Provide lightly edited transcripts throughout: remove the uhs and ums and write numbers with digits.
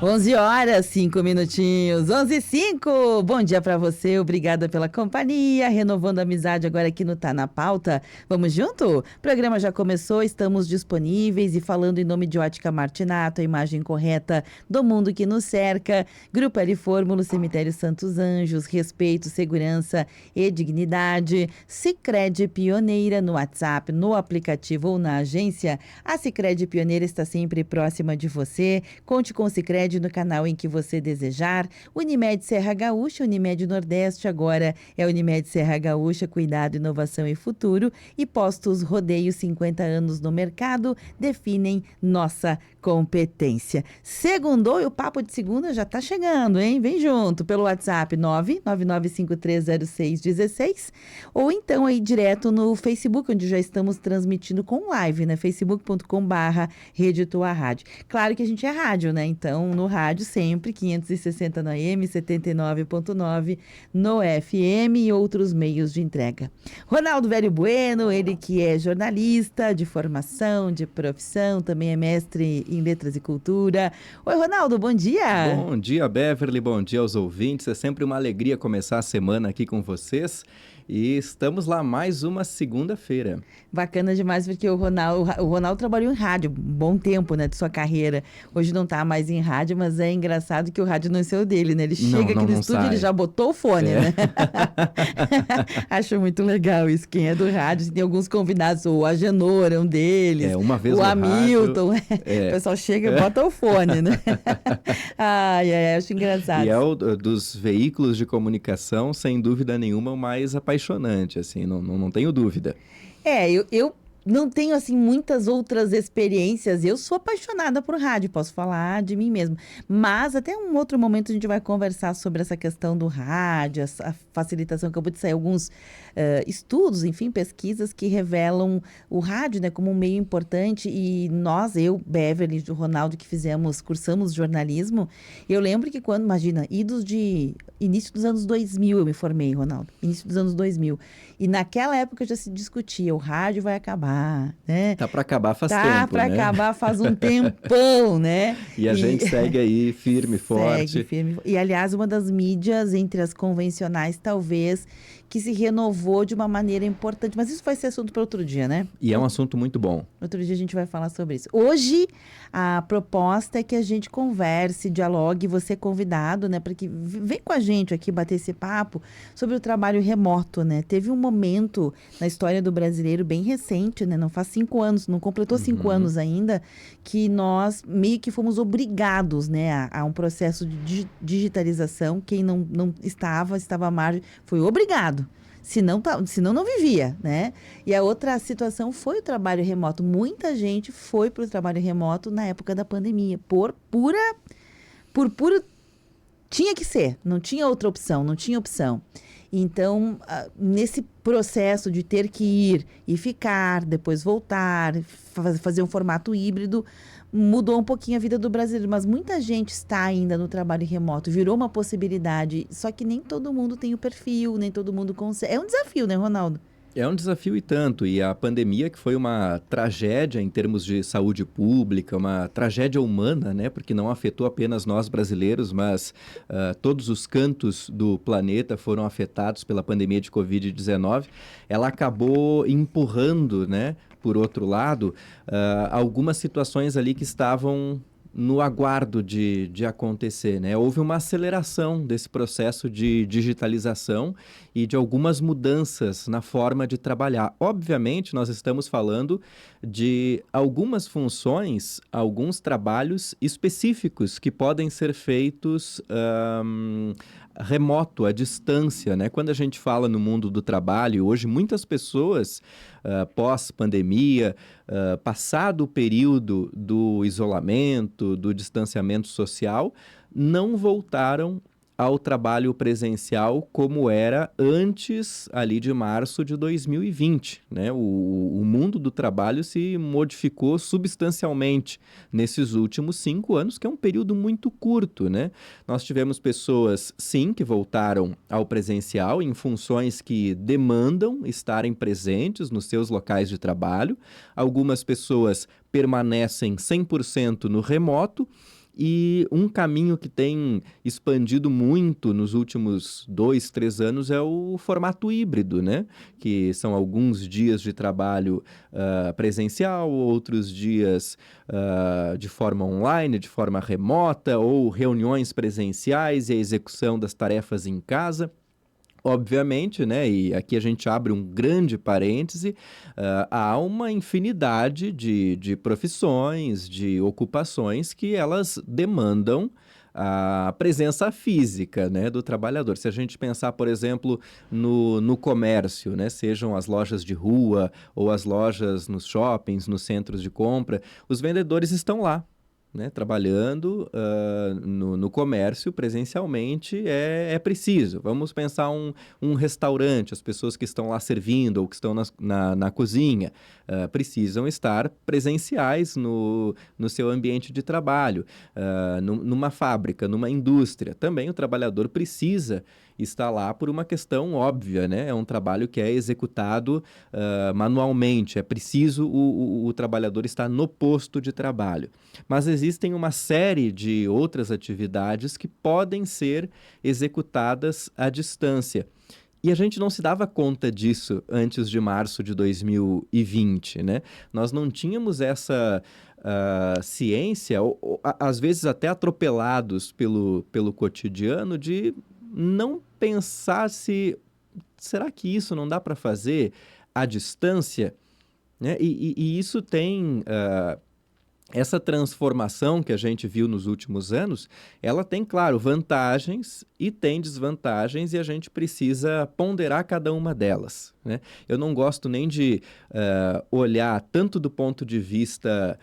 11 horas, 5 minutinhos, 11 e 5. Bom dia para você, obrigada pela companhia, renovando a amizade agora aqui no Tá na Pauta. Vamos junto? O programa já começou, estamos disponíveis e falando em nome de Ótica Martinato, a imagem correta do mundo que nos cerca. Grupo L Fórmula, Cemitério Santos Anjos, respeito, segurança e dignidade. Sicredi Pioneira no WhatsApp, no aplicativo ou na agência. A Sicredi Pioneira está sempre próxima de você. Conte com o Sicredi no canal em que você desejar. Unimed Serra Gaúcha, Unimed Nordeste, agora é Unimed Serra Gaúcha, cuidado, inovação e futuro. E Postos Rodeio, 50 anos no mercado, definem nossa competência. Segundou e o papo de segunda já tá chegando, hein? Vem junto pelo WhatsApp 999530616 ou então aí direto no Facebook, onde já estamos transmitindo com live, né? facebook.com/Rede Tua Rádio. Claro que a gente é rádio, né? Então, no rádio sempre, 560 no AM, 79.9 no FM e outros meios de entrega. Ronaldo Velho Bueno, ele que é jornalista de formação, de profissão, também é mestre em Letras e Cultura. Oi, Ronaldo, bom dia! Bom dia, Beverly, bom dia aos ouvintes. É sempre uma alegria começar a semana aqui com vocês. E estamos lá mais uma segunda-feira. Bacana demais, porque o Ronaldo trabalhou em rádio um bom tempo, né, de sua carreira. Hoje não tá mais em rádio, mas é engraçado que o rádio não é o dele, né? Ele chega aqui no estúdio, ele já botou o fone, né? Acho muito legal isso. Quem é do rádio, tem alguns convidados, o Agenor é um deles, uma vez o no Hamilton. Rádio, o pessoal chega e bota o fone, né? Acho engraçado. E é dos veículos de comunicação, sem dúvida nenhuma, o mais apaixonante, assim, não tenho dúvida. Eu não tenho, assim, muitas outras experiências. Eu sou apaixonada por rádio, posso falar de mim mesma. Mas até um outro momento a gente vai conversar sobre essa questão do rádio, a facilitação. Acabou de sair alguns estudos, enfim, pesquisas que revelam o rádio, né, como um meio importante. E nós, eu, Beverly, o Ronaldo, que cursamos jornalismo, eu lembro que quando, imagina, início dos anos 2000 eu me formei, Ronaldo. Início dos anos 2000. E naquela época já se discutia, o rádio vai acabar, né? Tá para acabar faz tempo, Tá para acabar faz um tempão, né? E a gente segue aí firme, forte. Segue firme. E, aliás, uma das mídias entre as convencionais, talvez, que se renovou de uma maneira importante. Mas isso vai ser assunto para outro dia, né? E é um assunto muito bom. Outro dia a gente vai falar sobre isso. Hoje, a proposta é que a gente converse, dialogue, você é convidado, né? Para que vem com a gente aqui bater esse papo sobre o trabalho remoto, né? Teve um momento na história do brasileiro bem recente, né? Não faz 5 anos, não completou 5 anos ainda, que nós meio que fomos obrigados, né? A um processo de digitalização. Quem não estava à margem, foi obrigado. Senão não vivia, né? E a outra situação foi o trabalho remoto. Muita gente foi para o trabalho remoto na época da pandemia. Por puro... Tinha que ser, não tinha outra opção, não tinha opção. Então, nesse processo de ter que ir e ficar, depois voltar, fazer um formato híbrido, mudou um pouquinho a vida do brasileiro. Mas muita gente está ainda no trabalho remoto, virou uma possibilidade. Só que nem todo mundo tem o perfil, nem todo mundo consegue. É um desafio, né, Ronaldo? É um desafio e tanto, e a pandemia, que foi uma tragédia em termos de saúde pública, uma tragédia humana, né, porque não afetou apenas nós brasileiros, mas todos os cantos do planeta foram afetados pela pandemia de Covid-19, ela acabou empurrando, né, por outro lado, algumas situações ali que estavam no aguardo de acontecer, né? Houve uma aceleração desse processo de digitalização e de algumas mudanças na forma de trabalhar. Obviamente, nós estamos falando de algumas funções, alguns trabalhos específicos que podem ser feitos remoto, à distância, né? Quando a gente fala no mundo do trabalho, hoje muitas pessoas, pós-pandemia, passado o período do isolamento, do distanciamento social, não voltaram ao trabalho presencial como era antes ali de março de 2020, né? O mundo do trabalho se modificou substancialmente nesses últimos 5 anos, que é um período muito curto, né? Nós tivemos pessoas, sim, que voltaram ao presencial em funções que demandam estarem presentes nos seus locais de trabalho. Algumas pessoas permanecem 100% no remoto, E um caminho que tem expandido muito nos últimos 2, 3 anos é o formato híbrido, né? Que são alguns dias de trabalho presencial, outros dias de forma online, de forma remota, ou reuniões presenciais e a execução das tarefas em casa. Obviamente, né, e aqui a gente abre um grande parêntese, há uma infinidade de profissões, de ocupações que elas demandam a presença física, né, do trabalhador. Se a gente pensar, por exemplo, no comércio, né, sejam as lojas de rua ou as lojas nos shoppings, nos centros de compra, os vendedores estão lá, né, trabalhando no comércio presencialmente é preciso. Vamos pensar um restaurante, as pessoas que estão lá servindo ou que estão na cozinha precisam estar presenciais no seu ambiente de trabalho. Numa fábrica, numa indústria, também o trabalhador precisa estar lá por uma questão óbvia, né? É um trabalho que é executado manualmente, é preciso o trabalhador estar no posto de trabalho. Mas existem uma série de outras atividades que podem ser executadas à distância. E a gente não se dava conta disso antes de março de 2020, né? Nós não tínhamos essa ciência, às vezes até atropelados pelo cotidiano, de não pensar se será que isso não dá para fazer à distância, né? E isso tem essa transformação que a gente viu nos últimos anos, ela tem, claro, vantagens e tem desvantagens e a gente precisa ponderar cada uma delas, né? Eu não gosto nem de olhar tanto do ponto de vista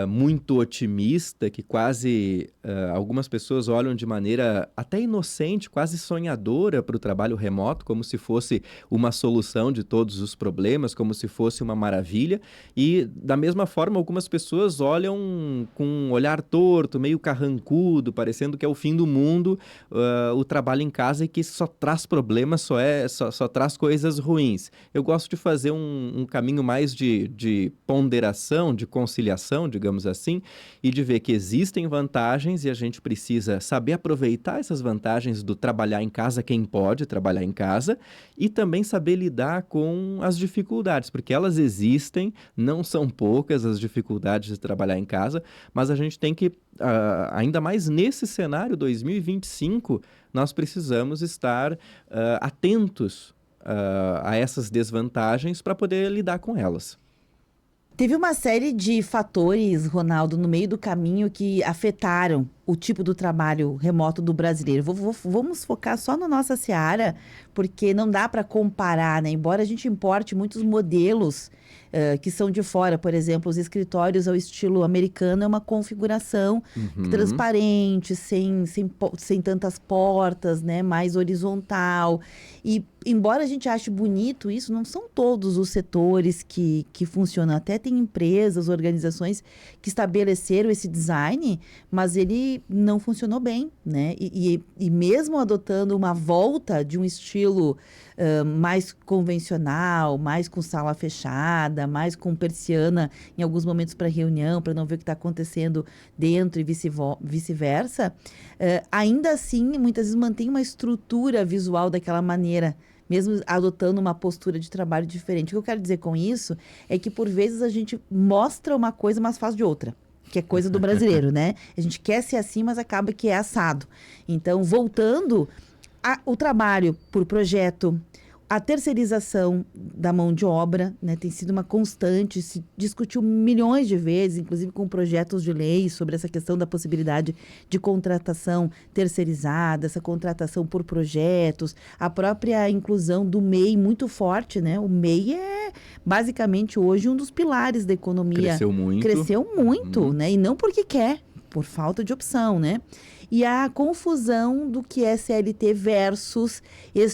muito otimista, que quase algumas pessoas olham de maneira até inocente, quase sonhadora para o trabalho remoto, como se fosse uma solução de todos os problemas, como se fosse uma maravilha. E, da mesma forma, algumas pessoas olham com um olhar torto, meio carrancudo, parecendo que é o fim do mundo, o trabalho em casa e que só traz problemas, só traz coisas ruins. Eu gosto de fazer um caminho mais de ponderação, de conciliação, digamos assim, e de ver que existem vantagens e a gente precisa saber aproveitar essas vantagens do trabalhar em casa, quem pode trabalhar em casa, e também saber lidar com as dificuldades, porque elas existem, não são poucas as dificuldades de trabalhar em casa, mas a gente tem que, ainda mais nesse cenário 2025, nós precisamos estar atentos a essas desvantagens para poder lidar com elas. Teve uma série de fatores, Ronaldo, no meio do caminho que afetaram o tipo do trabalho remoto do brasileiro. Vamos focar só na nossa seara, porque não dá para comparar, né? Embora a gente importe muitos modelos que são de fora, por exemplo, os escritórios ao estilo americano é uma configuração transparente, sem tantas portas, né? Mais horizontal. E embora a gente ache bonito isso, não são todos os setores que funcionam. Até tem empresas, organizações que estabeleceram esse design, mas ele não funcionou bem, né? E mesmo adotando uma volta de um estilo mais convencional, mais com sala fechada, mais com persiana em alguns momentos para reunião, para não ver o que está acontecendo dentro e vice-versa, ainda assim, muitas vezes mantém uma estrutura visual daquela maneira, mesmo adotando uma postura de trabalho diferente. O que eu quero dizer com isso é que, por vezes, a gente mostra uma coisa, mas faz de outra. Que é coisa do brasileiro, né? A gente quer ser assim, mas acaba que é assado. Então, voltando o trabalho por projeto, a terceirização da mão de obra, né, tem sido uma constante, se discutiu milhões de vezes, inclusive com projetos de lei sobre essa questão da possibilidade de contratação terceirizada, essa contratação por projetos, a própria inclusão do MEI muito forte, né? O MEI é basicamente hoje um dos pilares da economia. Cresceu muito, né? E não porque quer, por falta de opção, né? E a confusão do que é CLT versus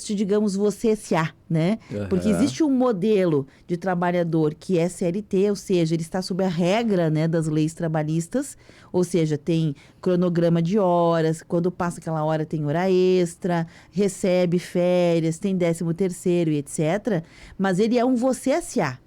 digamos, você SA, né? Porque existe um modelo de trabalhador que é CLT, ou seja, ele está sob a regra, né, das leis trabalhistas, ou seja, tem cronograma de horas, quando passa aquela hora tem hora extra, recebe férias, tem 13º e etc. Mas ele é um você SA.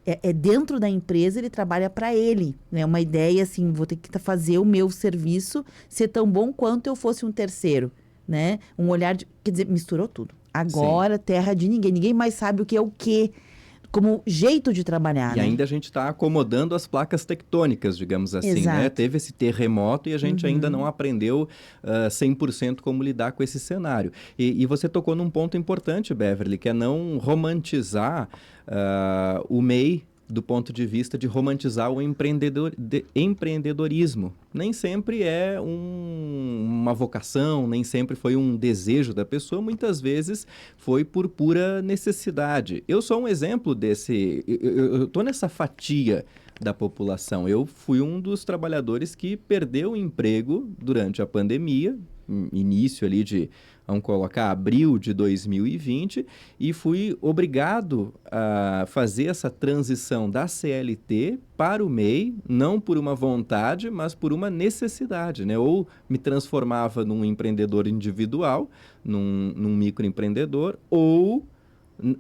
é dentro da empresa, ele trabalha para ele, né? Uma ideia assim, vou ter que fazer o meu serviço ser tão bom quanto eu fosse um terceiro, né? Um olhar de, quer dizer, misturou tudo. Sim. Agora, terra de ninguém. Ninguém mais sabe o que é o quê, como jeito de trabalhar, E né? ainda a gente está acomodando as placas tectônicas, digamos assim, né? Exato. Teve esse terremoto e a gente ainda não Uhum. aprendeu 100% como lidar com esse cenário. E você tocou num ponto importante, Beverly, que é não romantizar o MEI do ponto de vista de romantizar o empreendedorismo. Nem sempre é uma vocação, nem sempre foi um desejo da pessoa, muitas vezes foi por pura necessidade. Eu sou um exemplo desse. Eu estou nessa fatia da população. Eu fui um dos trabalhadores que perdeu o emprego durante a pandemia, início ali de, vamos colocar, abril de 2020, e fui obrigado a fazer essa transição da CLT para o MEI, não por uma vontade, mas por uma necessidade, né? Ou me transformava num empreendedor individual, num microempreendedor, ou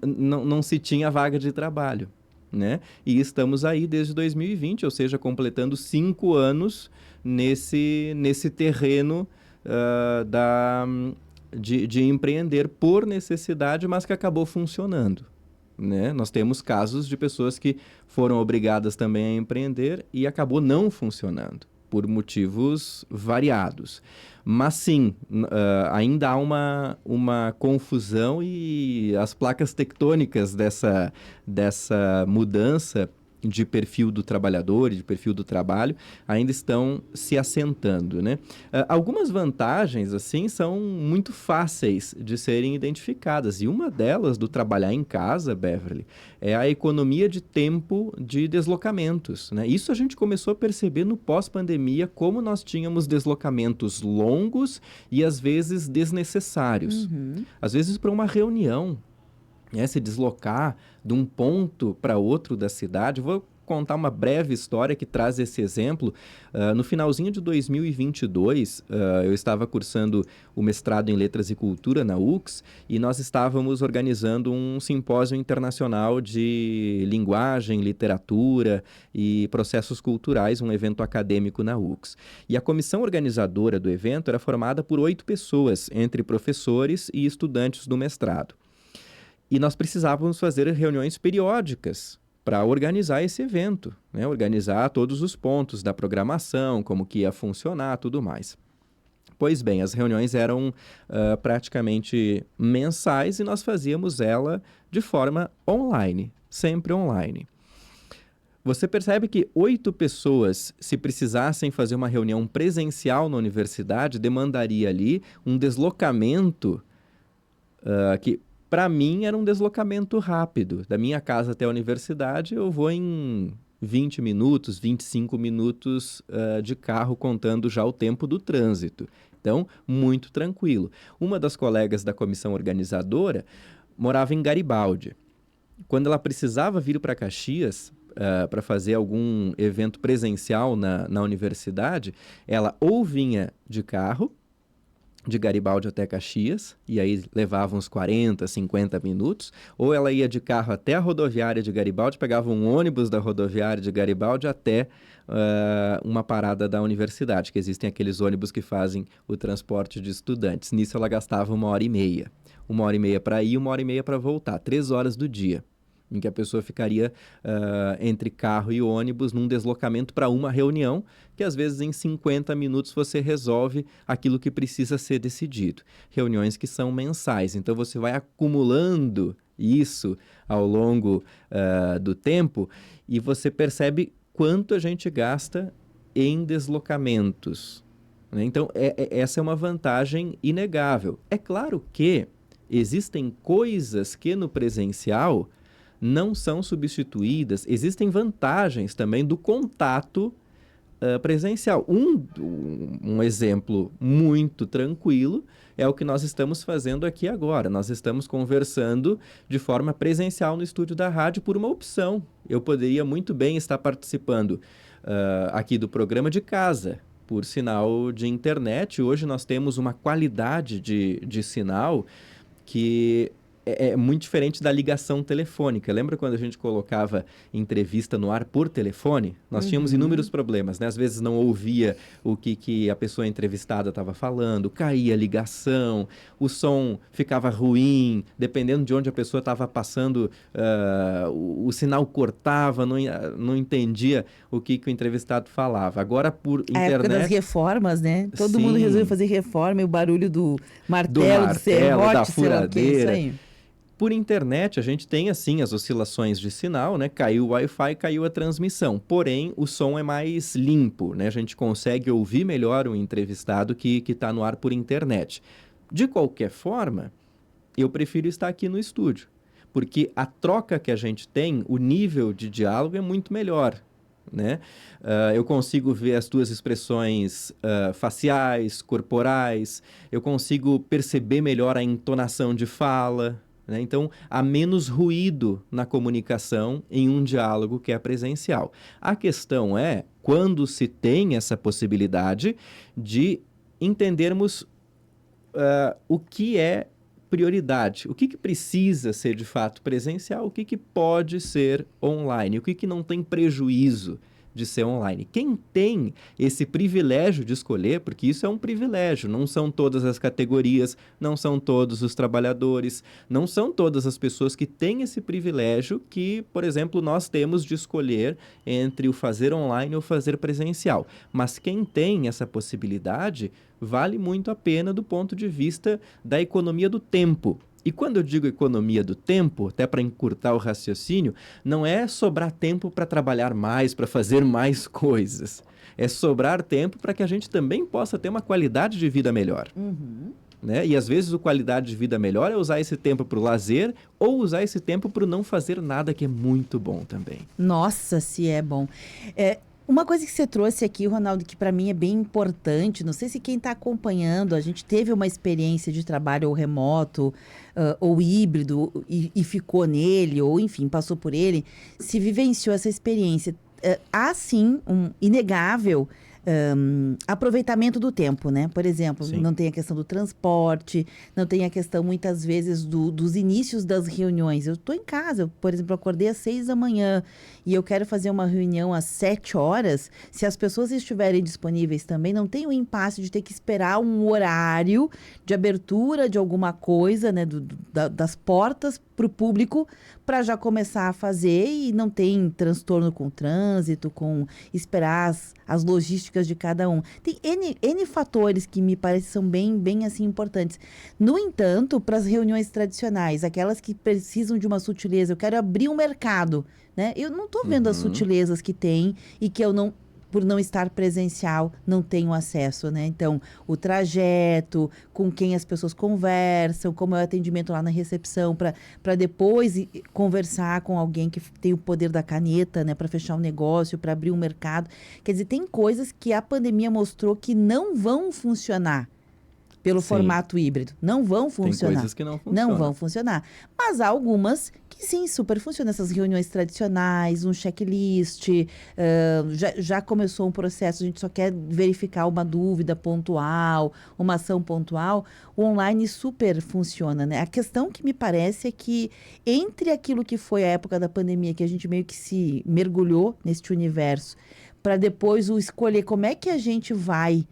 não se tinha vaga de trabalho, né? E estamos aí desde 2020, ou seja, completando 5 anos nesse terreno de empreender por necessidade, mas que acabou funcionando, né? Nós temos casos de pessoas que foram obrigadas também a empreender e acabou não funcionando, por motivos variados. Mas sim, ainda há uma confusão e as placas tectônicas dessa mudança de perfil do trabalhador e de perfil do trabalho ainda estão se assentando, né? Algumas vantagens, assim, são muito fáceis de serem identificadas. E uma delas, do trabalhar em casa, Beverly, é a economia de tempo de deslocamentos, né? Isso a gente começou a perceber no pós-pandemia, como nós tínhamos deslocamentos longos e, às vezes, desnecessários. Uhum. Às vezes, para uma reunião, se deslocar de um ponto para outro da cidade. Vou contar uma breve história que traz esse exemplo. No finalzinho de 2022, eu estava cursando o mestrado em Letras e Cultura na UX e nós estávamos organizando um simpósio internacional de linguagem, literatura e processos culturais, um evento acadêmico na UX. E a comissão organizadora do evento era formada por 8 pessoas, entre professores e estudantes do mestrado. E nós precisávamos fazer reuniões periódicas para organizar esse evento, né? Organizar todos os pontos da programação, como que ia funcionar, tudo mais. Pois bem, as reuniões eram praticamente mensais e nós fazíamos ela de forma online, sempre online. Você percebe que 8 pessoas, se precisassem fazer uma reunião presencial na universidade, demandaria ali um deslocamento que para mim era um deslocamento rápido. Da minha casa até a universidade eu vou em 20 minutos, 25 minutos de carro, contando já o tempo do trânsito. Então, muito tranquilo. Uma das colegas da comissão organizadora morava em Garibaldi. Quando ela precisava vir para Caxias para fazer algum evento presencial na universidade, ela ou vinha de carro, de Garibaldi até Caxias, e aí levava uns 40, 50 minutos, ou ela ia de carro até a rodoviária de Garibaldi, pegava um ônibus da rodoviária de Garibaldi até uma parada da universidade, que existem aqueles ônibus que fazem o transporte de estudantes. Nisso ela gastava 1h30. 1h30 para ir, 1h30 para voltar, 3 horas do dia, em que a pessoa ficaria entre carro e ônibus num deslocamento para uma reunião, que às vezes em 50 minutos você resolve aquilo que precisa ser decidido. Reuniões que são mensais, então você vai acumulando isso ao longo do tempo e você percebe quanto a gente gasta em deslocamentos, né? Então, essa é uma vantagem inegável. É claro que existem coisas que no presencial não são substituídas. Existem vantagens também do contato presencial. Um exemplo muito tranquilo é o que nós estamos fazendo aqui agora. Nós estamos conversando de forma presencial no estúdio da rádio por uma opção. Eu poderia muito bem estar participando aqui do programa de casa, por sinal de internet. Hoje nós temos uma qualidade de sinal que é muito diferente da ligação telefônica. Lembra quando a gente colocava entrevista no ar por telefone? Nós tínhamos inúmeros problemas, né? Às vezes não ouvia o que a pessoa entrevistada estava falando, caía a ligação, o som ficava ruim, dependendo de onde a pessoa estava passando, o sinal cortava, não entendia o que o entrevistado falava. Agora, por A época das internet... reformas, né? Todo mundo resolveu fazer reforma e o barulho do martelo, do serrote, da sei lá o quê, isso aí. Por internet, a gente tem, assim, as oscilações de sinal, né? Caiu o Wi-Fi, caiu a transmissão. Porém, o som é mais limpo, né? A gente consegue ouvir melhor o entrevistado que está no ar por internet. De qualquer forma, eu prefiro estar aqui no estúdio, porque a troca que a gente tem, o nível de diálogo é muito melhor, né? Eu consigo ver as tuas expressões faciais, corporais, eu consigo perceber melhor a entonação de fala, né? Então, há menos ruído na comunicação em um diálogo que é presencial. A questão é quando se tem essa possibilidade de entendermos o que é prioridade, o que precisa ser de fato presencial, o que pode ser online, o que não tem prejuízo de ser online. Quem tem esse privilégio de escolher, porque isso é um privilégio, não são todas as categorias, não são todos os trabalhadores, não são todas as pessoas que têm esse privilégio que, por exemplo, nós temos de escolher entre o fazer online ou fazer presencial. Mas quem tem essa possibilidade, vale muito a pena do ponto de vista da economia do tempo. E quando eu digo economia do tempo, até para encurtar o raciocínio, não é sobrar tempo para trabalhar mais, para fazer mais coisas. É sobrar tempo para que a gente também possa ter uma qualidade de vida melhor. Né? E às vezes a qualidade de vida melhor é usar esse tempo para o lazer ou usar esse tempo para não fazer nada, que é muito bom também. Nossa, se é bom. Uma coisa que você trouxe aqui, Ronaldo, que para mim é bem importante, não sei se quem está acompanhando, a gente teve uma experiência de trabalho ou remoto, ou híbrido, e ficou nele, ou enfim, passou por ele, se vivenciou essa experiência. Há sim um inegável aproveitamento do tempo, né? Por exemplo, Sim. Não tem a questão do transporte, não tem a questão, muitas vezes, dos inícios das reuniões. Eu estou em casa, por exemplo, acordei às 6 da manhã e eu quero fazer uma reunião às 7 horas. Se as pessoas estiverem disponíveis também, não tem o impasse de ter que esperar um horário de abertura de alguma coisa, né? Das portas para o público, para já começar a fazer, e não tem transtorno com o trânsito, com esperar as logísticas de cada um. Tem N fatores que me parecem são bem assim importantes. No entanto, para as reuniões tradicionais, aquelas que precisam de uma sutileza, eu quero abrir um mercado, né? Eu não estou vendo as sutilezas que tem e que eu não, por não estar presencial, não tenho acesso, né? Então, o trajeto, com quem as pessoas conversam, como é o atendimento lá na recepção, para depois conversar com alguém que tem o poder da caneta, né? Para fechar um negócio, para abrir um mercado. Quer dizer, tem coisas que a pandemia mostrou que não vão funcionar pelo formato híbrido. Não vão funcionar. Tem coisas que não funcionam. Não vão funcionar. Mas há algumas que sim, super funcionam. Essas reuniões tradicionais, um checklist, já começou um processo, a gente só quer verificar uma dúvida pontual, uma ação pontual. O online super funciona, né? A questão que me parece é que entre aquilo que foi a época da pandemia, que a gente meio que se mergulhou neste universo, para depois o escolher como é que a gente vai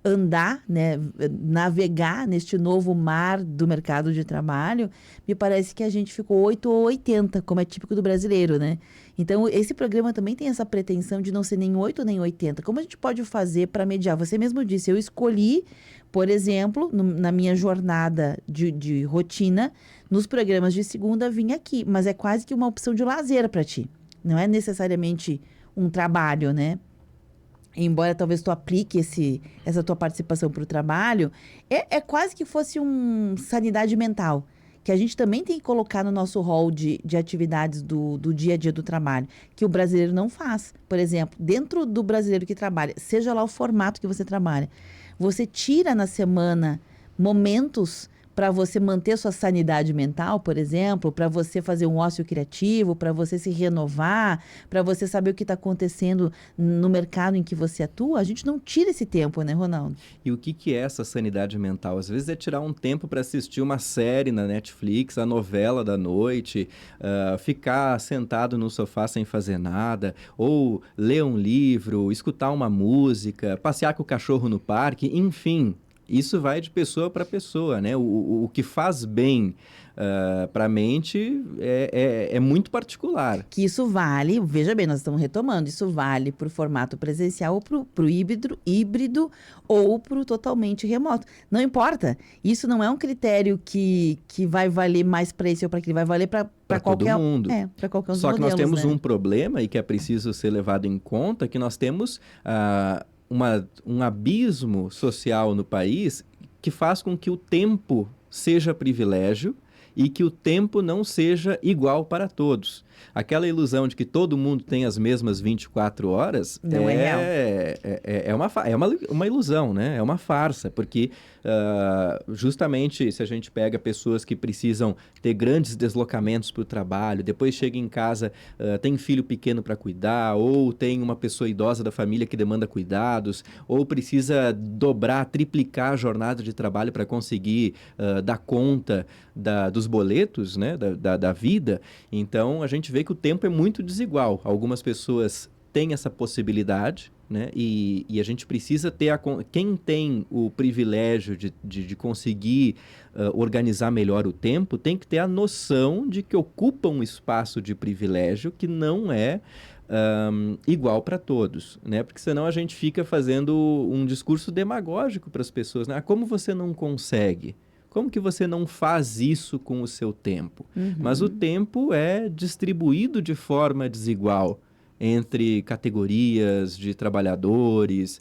andar, né, navegar neste novo mar do mercado de trabalho, me parece que a gente ficou 8 ou 80, como é típico do brasileiro, né? Então, esse programa também tem essa pretensão de não ser nem 8 nem 80. Como a gente pode fazer para mediar? Você mesmo disse, eu escolhi, por exemplo, na minha jornada de rotina, nos programas de segunda, vim aqui, mas é quase que uma opção de lazer para ti. Não é necessariamente um trabalho, né? Embora talvez tu aplique essa tua participação para o trabalho, é quase que fosse sanidade mental, que a gente também tem que colocar no nosso rol de atividades do dia a dia do trabalho, que o brasileiro não faz. Por exemplo, dentro do brasileiro que trabalha, seja lá o formato que você trabalha, você tira na semana momentos para você manter sua sanidade mental, por exemplo, para você fazer um ócio criativo, para você se renovar, para você saber o que está acontecendo no mercado em que você atua, a gente não tira esse tempo, né, Ronaldo? E o que que é essa sanidade mental? Às vezes é tirar um tempo para assistir uma série na Netflix, a novela da noite, ficar sentado no sofá sem fazer nada, ou ler um livro, escutar uma música, passear com o cachorro no parque, enfim. Isso vai de pessoa para pessoa, né? O que faz bem para a mente é muito particular. Que isso vale, veja bem, nós estamos retomando, isso vale para o formato presencial ou para o híbrido ou para o totalmente remoto. Não importa, isso não é um critério que vai valer mais para esse ou para aquele, vai valer para qualquer todo mundo. Para qualquer um dos Só que nós modelos, temos né? um problema e que é preciso ser levado em conta, que nós temos um abismo social no país que faz com que o tempo seja privilégio e que o tempo não seja igual para todos. Aquela ilusão de que todo mundo tem as mesmas 24 horas Não é real. uma ilusão, né? É uma farsa, porque justamente se a gente pega pessoas que precisam ter grandes deslocamentos para o trabalho, depois chega em casa, tem filho pequeno para cuidar, ou tem uma pessoa idosa da família que demanda cuidados, ou precisa dobrar, triplicar a jornada de trabalho para conseguir dar conta dos boletos, né? da vida. Então, a gente vê que o tempo é muito desigual. Algumas pessoas têm essa possibilidade, né? E a gente precisa ter... Quem tem o privilégio de conseguir organizar melhor o tempo, tem que ter a noção de que ocupa um espaço de privilégio que não é igual para todos, né? Porque senão a gente fica fazendo um discurso demagógico para as pessoas, né? Como você não consegue? Como que você não faz isso com o seu tempo? Mas o tempo é distribuído de forma desigual entre categorias de trabalhadores,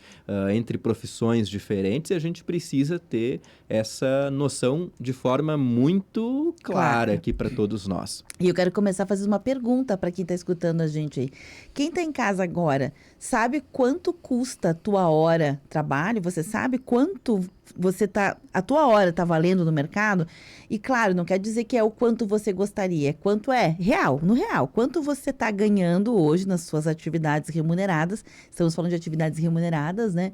entre profissões diferentes, e a gente precisa ter essa noção de forma muito clara aqui para todos nós. E eu quero começar a fazer uma pergunta para quem está escutando a gente aí. Quem está em casa agora, sabe quanto custa a tua hora de trabalho? Você sabe quanto a tua hora está valendo no mercado? E claro, não quer dizer que é o quanto você gostaria, é quanto é real, no real. Quanto você está ganhando hoje nas suas atividades remuneradas? Estamos falando de atividades remuneradas, né?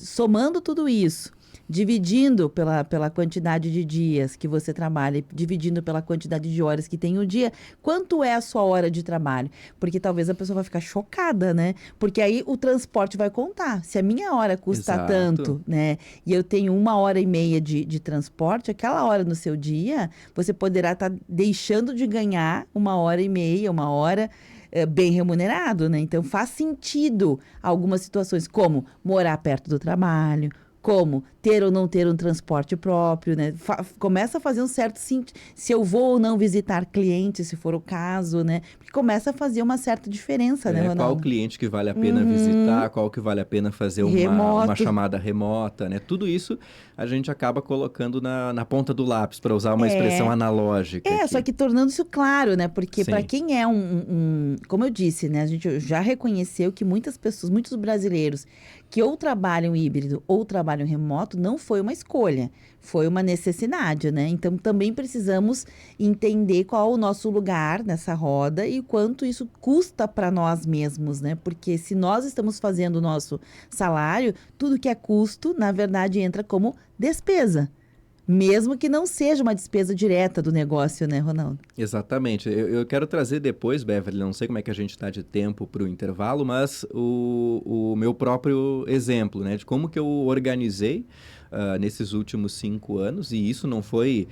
Somando tudo isso, dividindo pela quantidade de dias que você trabalha, dividindo pela quantidade de horas que tem o dia, quanto é a sua hora de trabalho? Porque talvez a pessoa vai ficar chocada, né? Porque aí o transporte vai contar. Se a minha hora custa Exato. tanto, né? E eu tenho 1h30 de transporte, aquela hora no seu dia, você poderá estar deixando de ganhar 1h30, 1 hora bem remunerado, né? Então faz sentido algumas situações, como morar perto do trabalho, como ter ou não ter um transporte próprio, né? Começa a fazer um certo sentido, se eu vou ou não visitar clientes, se for o caso, né? Porque começa a fazer uma certa diferença, né, Ronaldo? Qual cliente que vale a pena visitar, qual que vale a pena fazer uma chamada remota, né? Tudo isso a gente acaba colocando na ponta do lápis, para usar uma expressão analógica. Só que tornando isso claro, né? Porque para quem é como eu disse, né? A gente já reconheceu que muitas pessoas, muitos brasileiros que ou trabalham híbrido ou trabalham remoto, não foi uma escolha, foi uma necessidade, né? Então, também precisamos entender qual é o nosso lugar nessa roda e quanto isso custa para nós mesmos, né? Porque se nós estamos fazendo o nosso salário, tudo que é custo, na verdade, entra como despesa. Mesmo que não seja uma despesa direta do negócio, né, Ronaldo? Exatamente. Eu quero trazer depois, Beverly, não sei como é que a gente está de tempo para o intervalo, mas o meu próprio exemplo, né, de como que eu organizei nesses últimos 5 anos, e isso não foi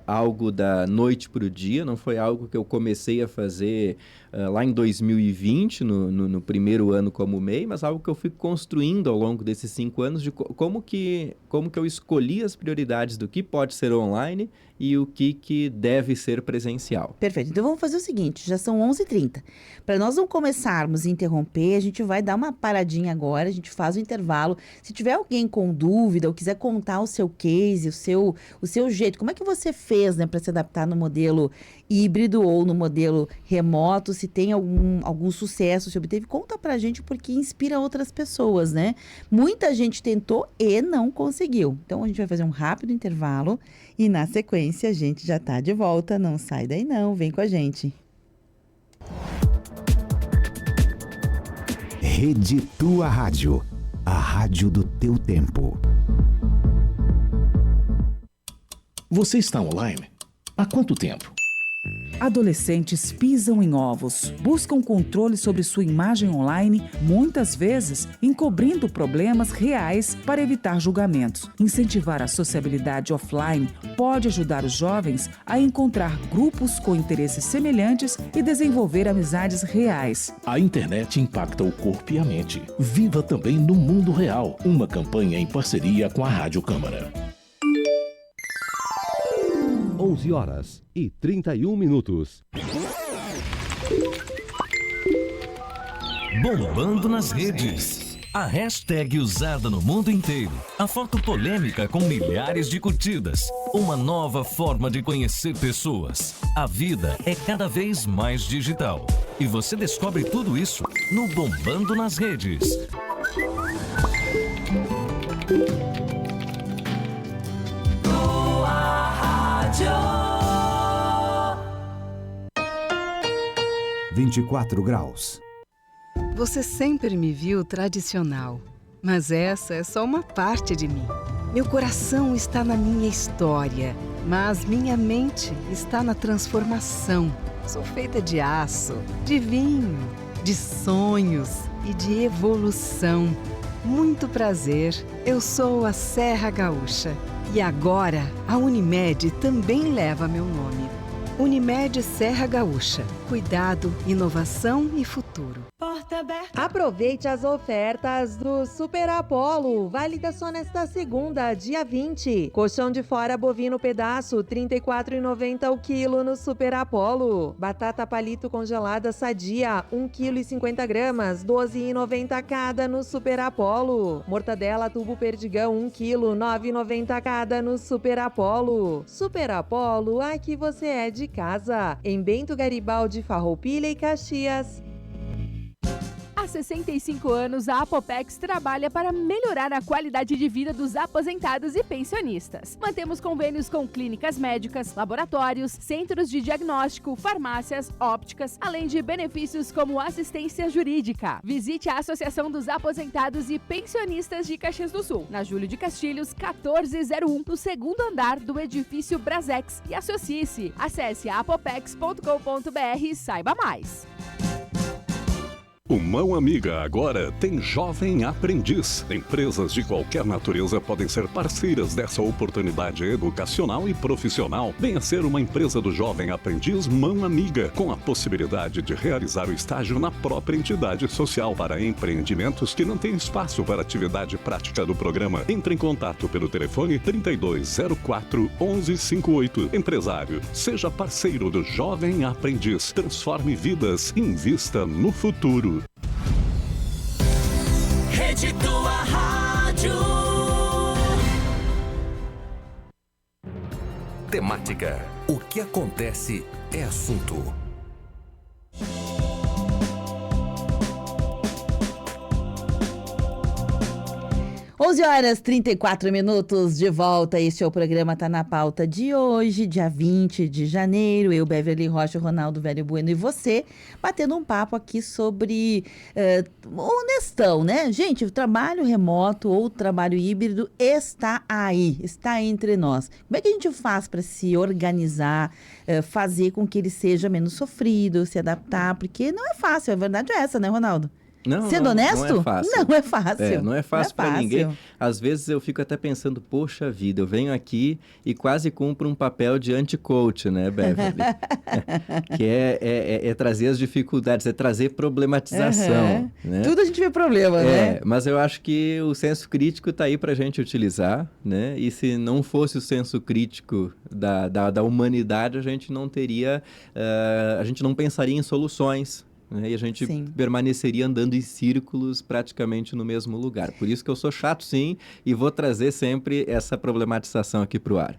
algo da noite para o dia, não foi algo que eu comecei a fazer lá em 2020, no primeiro ano como MEI, mas algo que eu fui construindo ao longo desses 5 anos, de como que eu escolhi as prioridades do que pode ser online e o que deve ser presencial. Perfeito. Então, vamos fazer o seguinte, já são 11h30. Para nós não começarmos a interromper, a gente vai dar uma paradinha agora, a gente faz o intervalo. Se tiver alguém com dúvida, dúvida ou quiser contar o seu case, o seu jeito, como é que você fez, né, para se adaptar no modelo híbrido ou no modelo remoto, se tem algum sucesso, se obteve, conta pra gente porque inspira outras pessoas, né? Muita gente tentou e não conseguiu. Então a gente vai fazer um rápido intervalo e na sequência a gente já tá de volta, não sai daí não, vem com a gente. Rede Tua Rádio, a rádio do teu tempo. Você está online? Há quanto tempo? Adolescentes pisam em ovos, buscam controle sobre sua imagem online, muitas vezes encobrindo problemas reais para evitar julgamentos. Incentivar a sociabilidade offline pode ajudar os jovens a encontrar grupos com interesses semelhantes e desenvolver amizades reais. A internet impacta o corpo e a mente. Viva também no mundo real. Uma campanha em parceria com a Rádio Câmara. 11h31. Bombando nas redes. A hashtag usada no mundo inteiro. A foto polêmica com milhares de curtidas. Uma nova forma de conhecer pessoas. A vida é cada vez mais digital. E você descobre tudo isso no Bombando nas Redes. Boa Rádio. 24 graus. Você sempre me viu tradicional, mas essa é só uma parte de mim. Meu coração está na minha história, mas minha mente está na transformação. Sou feita de aço, de vinho, de sonhos e de evolução. Muito prazer, eu sou a Serra Gaúcha. E agora, a Unimed também leva meu nome. Unimed Serra Gaúcha. Cuidado, inovação e futuro. Porta aberta. Aproveite as ofertas do Super Apollo. Válida só nesta segunda, dia 20. Colchão de fora bovino pedaço, R$ 34,90 o quilo no Super Apollo. Batata palito congelada sadia, 1,50 kg, R$ 12,90 cada no Super Apollo. Mortadela tubo perdigão, 1 kg, R$ 9,90 cada no Super Apollo. Super Apollo, aqui você é de casa. Em Bento Garibaldi, Farroupilha e Caxias. Há 65 anos, a Apopex trabalha para melhorar a qualidade de vida dos aposentados e pensionistas. Mantemos convênios com clínicas médicas, laboratórios, centros de diagnóstico, farmácias, ópticas, além de benefícios como assistência jurídica. Visite a Associação dos Aposentados e Pensionistas de Caxias do Sul, na Júlio de Castilhos, 1401, no segundo andar do edifício Brasex, e associe-se. Acesse apopex.com.br e saiba mais. O Mão Amiga agora tem Jovem Aprendiz. Empresas de qualquer natureza podem ser parceiras dessa oportunidade educacional e profissional. Venha ser uma empresa do Jovem Aprendiz Mão Amiga, com a possibilidade de realizar o estágio na própria entidade social para empreendimentos que não têm espaço para atividade prática do programa. Entre em contato pelo telefone 3204 1158. Empresário, seja parceiro do Jovem Aprendiz. Transforme vidas, invista no futuro. Rede Tua Rádio. Temática. O que acontece é assunto. 11h34, de volta. Este é o programa Tá na Pauta de hoje, dia 20 de janeiro. Eu, Beverly Rocha, Ronaldo Velho Bueno e você, batendo um papo aqui sobre honestão, né? Gente, o trabalho remoto ou trabalho híbrido está aí, está entre nós. Como é que a gente faz para se organizar, fazer com que ele seja menos sofrido, se adaptar? Porque não é fácil, a verdade é essa, né, Ronaldo? Não, Sendo honesto? Não é fácil. Não é fácil. Não é fácil para ninguém. Às vezes eu fico até pensando, poxa vida, eu venho aqui e quase cumpro um papel de anti-coach, né, Beverly? Que é trazer as dificuldades, é trazer problematização. Né? Tudo a gente vê problema, né? Mas eu acho que o senso crítico está aí para a gente utilizar, né? E se não fosse o senso crítico da humanidade, a gente não teria, a gente não pensaria em soluções. né? E a gente Sim. permaneceria andando em círculos praticamente no mesmo lugar. Por isso que eu sou chato, sim, e vou trazer sempre essa problematização aqui para o ar.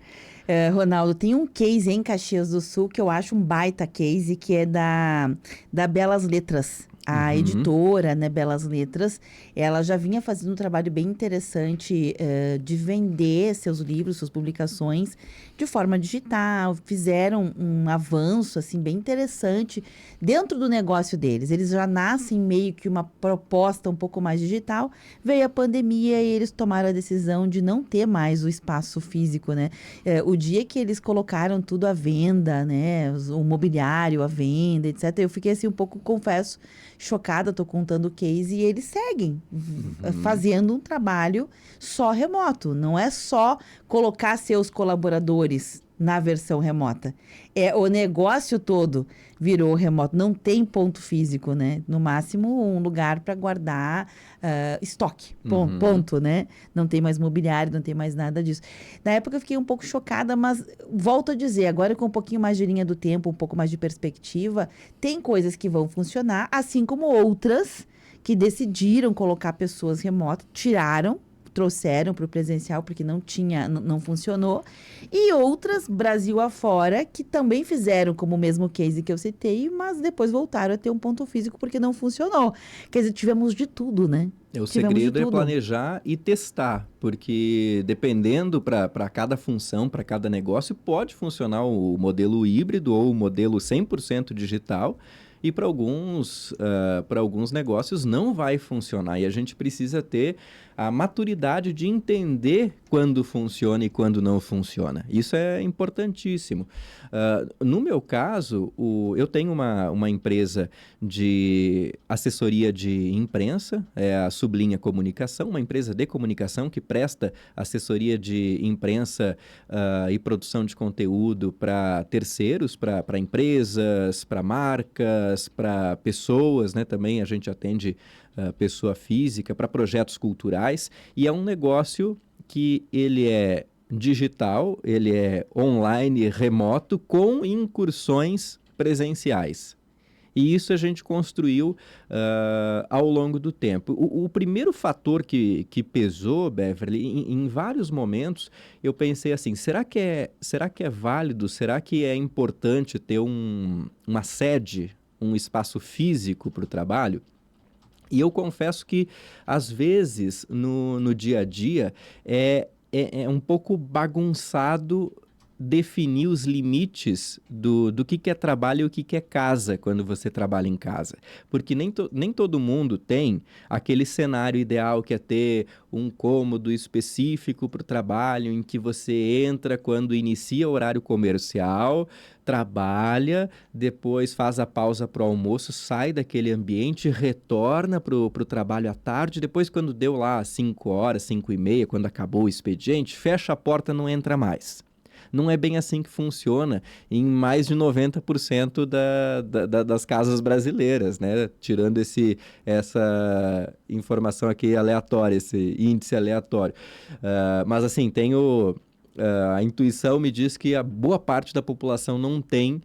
Ronaldo, tem um case em Caxias do Sul que eu acho um baita case, que é da Belas Letras. A editora, né, Belas Letras, ela já vinha fazendo um trabalho bem interessante de vender seus livros, suas publicações de forma digital. Fizeram um avanço, assim, bem interessante dentro do negócio deles. Eles já nascem meio que uma proposta um pouco mais digital. Veio a pandemia e eles tomaram a decisão de não ter mais o espaço físico, né? O dia que eles colocaram tudo à venda, né, o mobiliário à venda, etc., eu fiquei assim um pouco, confesso, chocada. Tô contando o case e eles seguem fazendo um trabalho só remoto. Não é só colocar seus colaboradores na versão remota. O negócio todo virou remoto. Não tem ponto físico, né? No máximo, um lugar para guardar estoque. Ponto, né? Não tem mais mobiliário, não tem mais nada disso. Na época eu fiquei um pouco chocada, mas volto a dizer, agora com um pouquinho mais de linha do tempo, um pouco mais de perspectiva, tem coisas que vão funcionar, assim como outras que decidiram colocar pessoas remotas, trouxeram para o presencial porque não funcionou, e outras Brasil afora que também fizeram como o mesmo case que eu citei, mas depois voltaram a ter um ponto físico porque não funcionou. Quer dizer, tivemos de tudo, né? O segredo é planejar e testar, porque dependendo para cada função, para cada negócio, pode funcionar o modelo híbrido ou o modelo 100% digital, e para alguns negócios não vai funcionar. E a gente precisa ter a maturidade de entender quando funciona e quando não funciona. Isso é importantíssimo. No meu caso, eu tenho uma empresa de assessoria de imprensa, é a Sublinha Comunicação, uma empresa de comunicação que presta assessoria de imprensa e produção de conteúdo para terceiros, para empresas, para marcas, para pessoas, né? Também a gente atende pessoa física, para projetos culturais, e é um negócio que ele é digital, ele é online, remoto, com incursões presenciais. E isso a gente construiu ao longo do tempo. O primeiro fator que pesou, Beverly, em vários momentos, eu pensei assim, será que é válido, será que é importante ter uma sede, um espaço físico para o trabalho? E eu confesso que, às vezes, no dia a dia, é um pouco bagunçado definir os limites do que é trabalho e o que é casa quando você trabalha em casa. Porque nem todo mundo tem aquele cenário ideal que é ter um cômodo específico para o trabalho, em que você entra quando inicia o horário comercial, trabalha, depois faz a pausa para o almoço, sai daquele ambiente, retorna para o trabalho à tarde, depois quando deu lá 5 horas, 5:30, quando acabou o expediente, fecha a porta, não entra mais. Não é bem assim que funciona em mais de 90% das casas brasileiras, né? Tirando essa informação aqui aleatória, esse índice aleatório. Mas assim, a intuição me diz que a boa parte da população não tem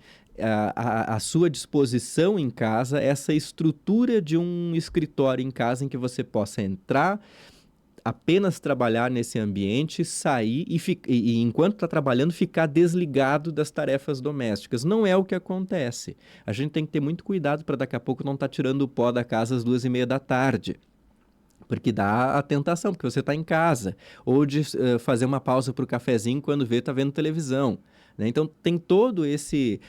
à sua disposição em casa essa estrutura de um escritório em casa em que você possa entrar, apenas trabalhar nesse ambiente, sair e enquanto está trabalhando, ficar desligado das tarefas domésticas. Não é o que acontece. A gente tem que ter muito cuidado para daqui a pouco não estar tirando o pó da casa às 2:30 da tarde. Porque dá a tentação, porque você está em casa. Ou de fazer uma pausa para o cafezinho quando vê, está vendo televisão. Né? Então, tem todo esse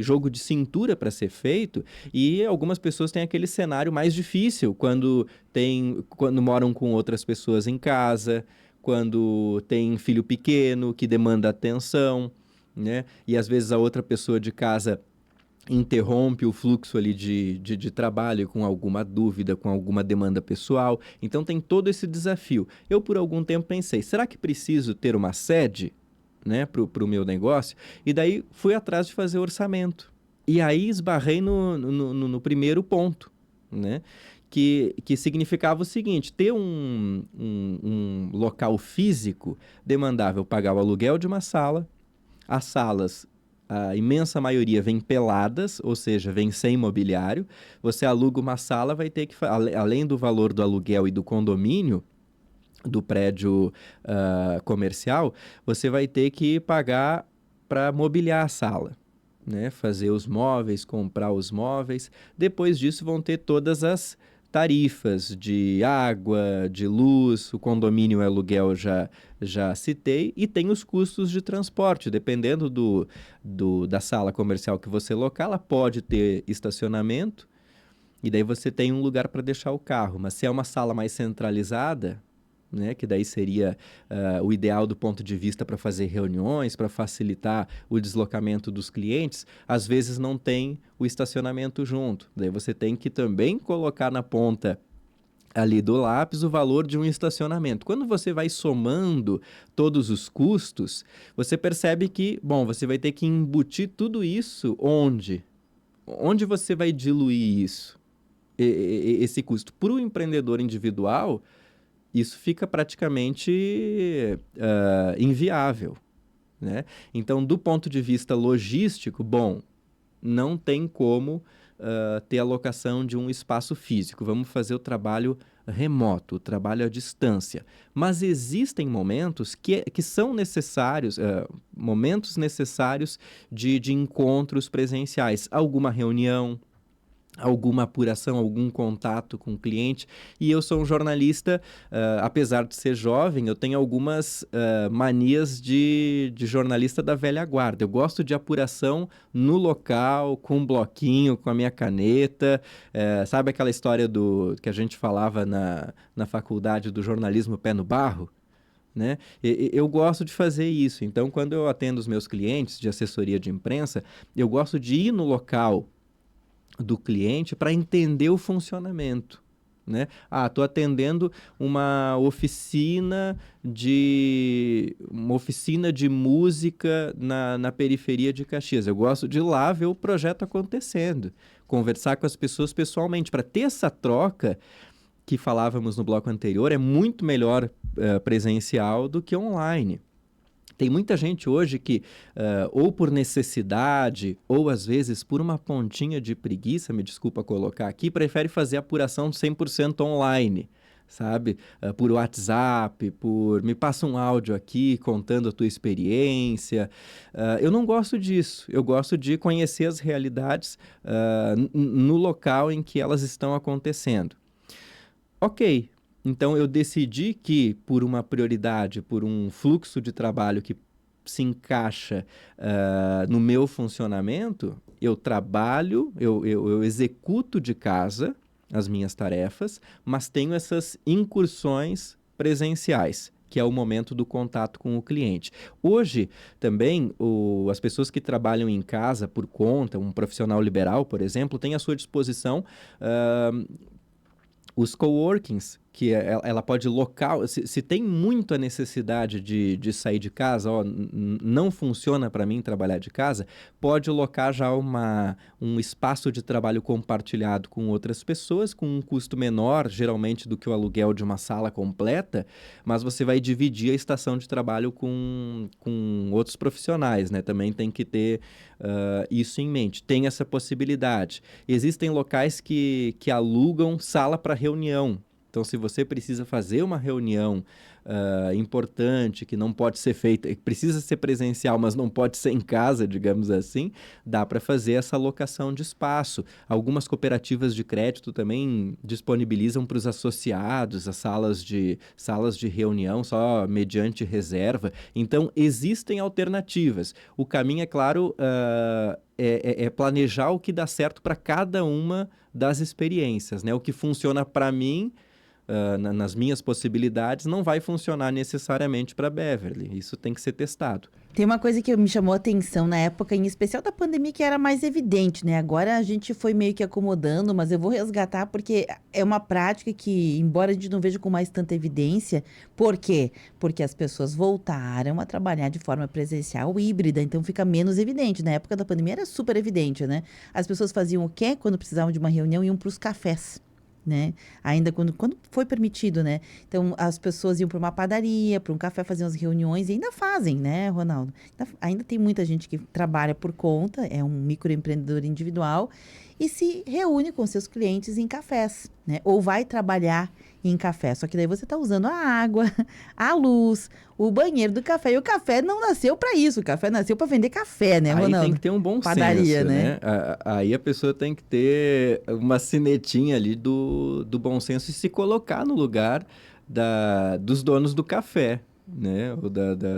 jogo de cintura para ser feito, e algumas pessoas têm aquele cenário mais difícil quando moram com outras pessoas em casa, quando tem filho pequeno que demanda atenção, né? E às vezes a outra pessoa de casa interrompe o fluxo ali de trabalho com alguma dúvida, com alguma demanda pessoal. Então tem todo esse desafio. Eu por algum tempo pensei, será que preciso ter uma sede, né, para o meu negócio? E daí fui atrás de fazer orçamento. E aí esbarrei no primeiro ponto, né? Que significava o seguinte, ter um local físico demandava eu pagar o aluguel de uma sala, as salas a imensa maioria vem peladas, ou seja, vem sem mobiliário. Você aluga uma sala, vai ter que, além do valor do aluguel e do condomínio, do prédio comercial, você vai ter que pagar para mobiliar a sala, né? Fazer os móveis, comprar os móveis. Depois disso vão ter todas as tarifas de água, de luz, o condomínio e aluguel já citei, e tem os custos de transporte. Dependendo da sala comercial que você locar, ela pode ter estacionamento, e daí você tem um lugar para deixar o carro. Mas se é uma sala mais centralizada, né, que daí seria o ideal do ponto de vista para fazer reuniões, para facilitar o deslocamento dos clientes, às vezes não tem o estacionamento junto. Daí você tem que também colocar na ponta ali do lápis o valor de um estacionamento. Quando você vai somando todos os custos, você percebe que, bom, você vai ter que embutir tudo isso onde? Onde você vai diluir isso? Esse custo. Para o empreendedor individual, isso fica praticamente inviável, né? Então, do ponto de vista logístico, bom, não tem como ter alocação de um espaço físico. Vamos fazer o trabalho remoto, o trabalho à distância. Mas existem momentos que são necessários, momentos necessários de encontros presenciais. Alguma reunião, alguma apuração, algum contato com o cliente. E eu sou um jornalista, apesar de ser jovem, eu tenho algumas manias de jornalista da velha guarda. Eu gosto de apuração no local, com um bloquinho, com a minha caneta. Sabe aquela história que a gente falava na faculdade do jornalismo pé no barro? Né? Eu gosto de fazer isso. Então, quando eu atendo os meus clientes de assessoria de imprensa, eu gosto de ir no local do cliente para entender o funcionamento, né? Estou atendendo uma oficina de música na periferia de Caxias. Eu gosto de ir lá ver o projeto acontecendo, conversar com as pessoas pessoalmente, para ter essa troca que falávamos no bloco anterior. É muito melhor presencial do que online. Tem muita gente hoje que, ou por necessidade, ou às vezes por uma pontinha de preguiça, me desculpa colocar aqui, prefere fazer apuração 100% online, sabe? Por WhatsApp, me passa um áudio aqui contando a tua experiência. Eu não gosto disso. Eu gosto de conhecer as realidades no local em que elas estão acontecendo. Ok. Então, eu decidi que, por uma prioridade, por um fluxo de trabalho que se encaixa no meu funcionamento, eu trabalho, eu executo de casa as minhas tarefas, mas tenho essas incursões presenciais, que é o momento do contato com o cliente. Hoje, também, as pessoas que trabalham em casa por conta, um profissional liberal, por exemplo, tem à sua disposição os coworkings, que ela pode local, se tem muita necessidade de sair de casa, não funciona para mim trabalhar de casa, pode locar já um espaço de trabalho compartilhado com outras pessoas, com um custo menor, geralmente, do que o aluguel de uma sala completa, mas você vai dividir a estação de trabalho com outros profissionais, né? Também tem que ter isso em mente. Tem essa possibilidade. Existem locais que alugam sala para reunião. Então, se você precisa fazer uma reunião importante, que não pode ser feita, precisa ser presencial, mas não pode ser em casa, digamos assim, dá para fazer essa alocação de espaço. Algumas cooperativas de crédito também disponibilizam para os associados as salas de reunião só mediante reserva. Então, existem alternativas. O caminho, é claro, é planejar o que dá certo para cada uma das experiências, né? O que funciona para mim, nas minhas possibilidades, não vai funcionar necessariamente para Beverly. Isso tem que ser testado. Tem uma coisa que me chamou a atenção na época, em especial da pandemia, que era mais evidente, né? Agora a gente foi meio que acomodando, mas eu vou resgatar porque é uma prática que, embora a gente não veja com mais tanta evidência, por quê? Porque as pessoas voltaram a trabalhar de forma presencial híbrida, então fica menos evidente. Na época da pandemia era super evidente, né? As pessoas faziam o quê? Quando precisavam de uma reunião, iam para os cafés. né? Ainda quando foi permitido, né? Então, as pessoas iam para uma padaria, para um café, faziam as reuniões, e ainda fazem, né, Ronaldo? Ainda tem muita gente que trabalha por conta, é um microempreendedor individual, e se reúne com seus clientes em cafés, né? Ou vai trabalhar em café. Só que daí você está usando a água, a luz, o banheiro do café. E o café não nasceu para isso. O café nasceu para vender café, né, Ronaldo? Aí tem que ter um bom Padaria, senso, né? Aí a pessoa tem que ter uma sinetinha ali do bom senso e se colocar no lugar dos donos do café, né? Ou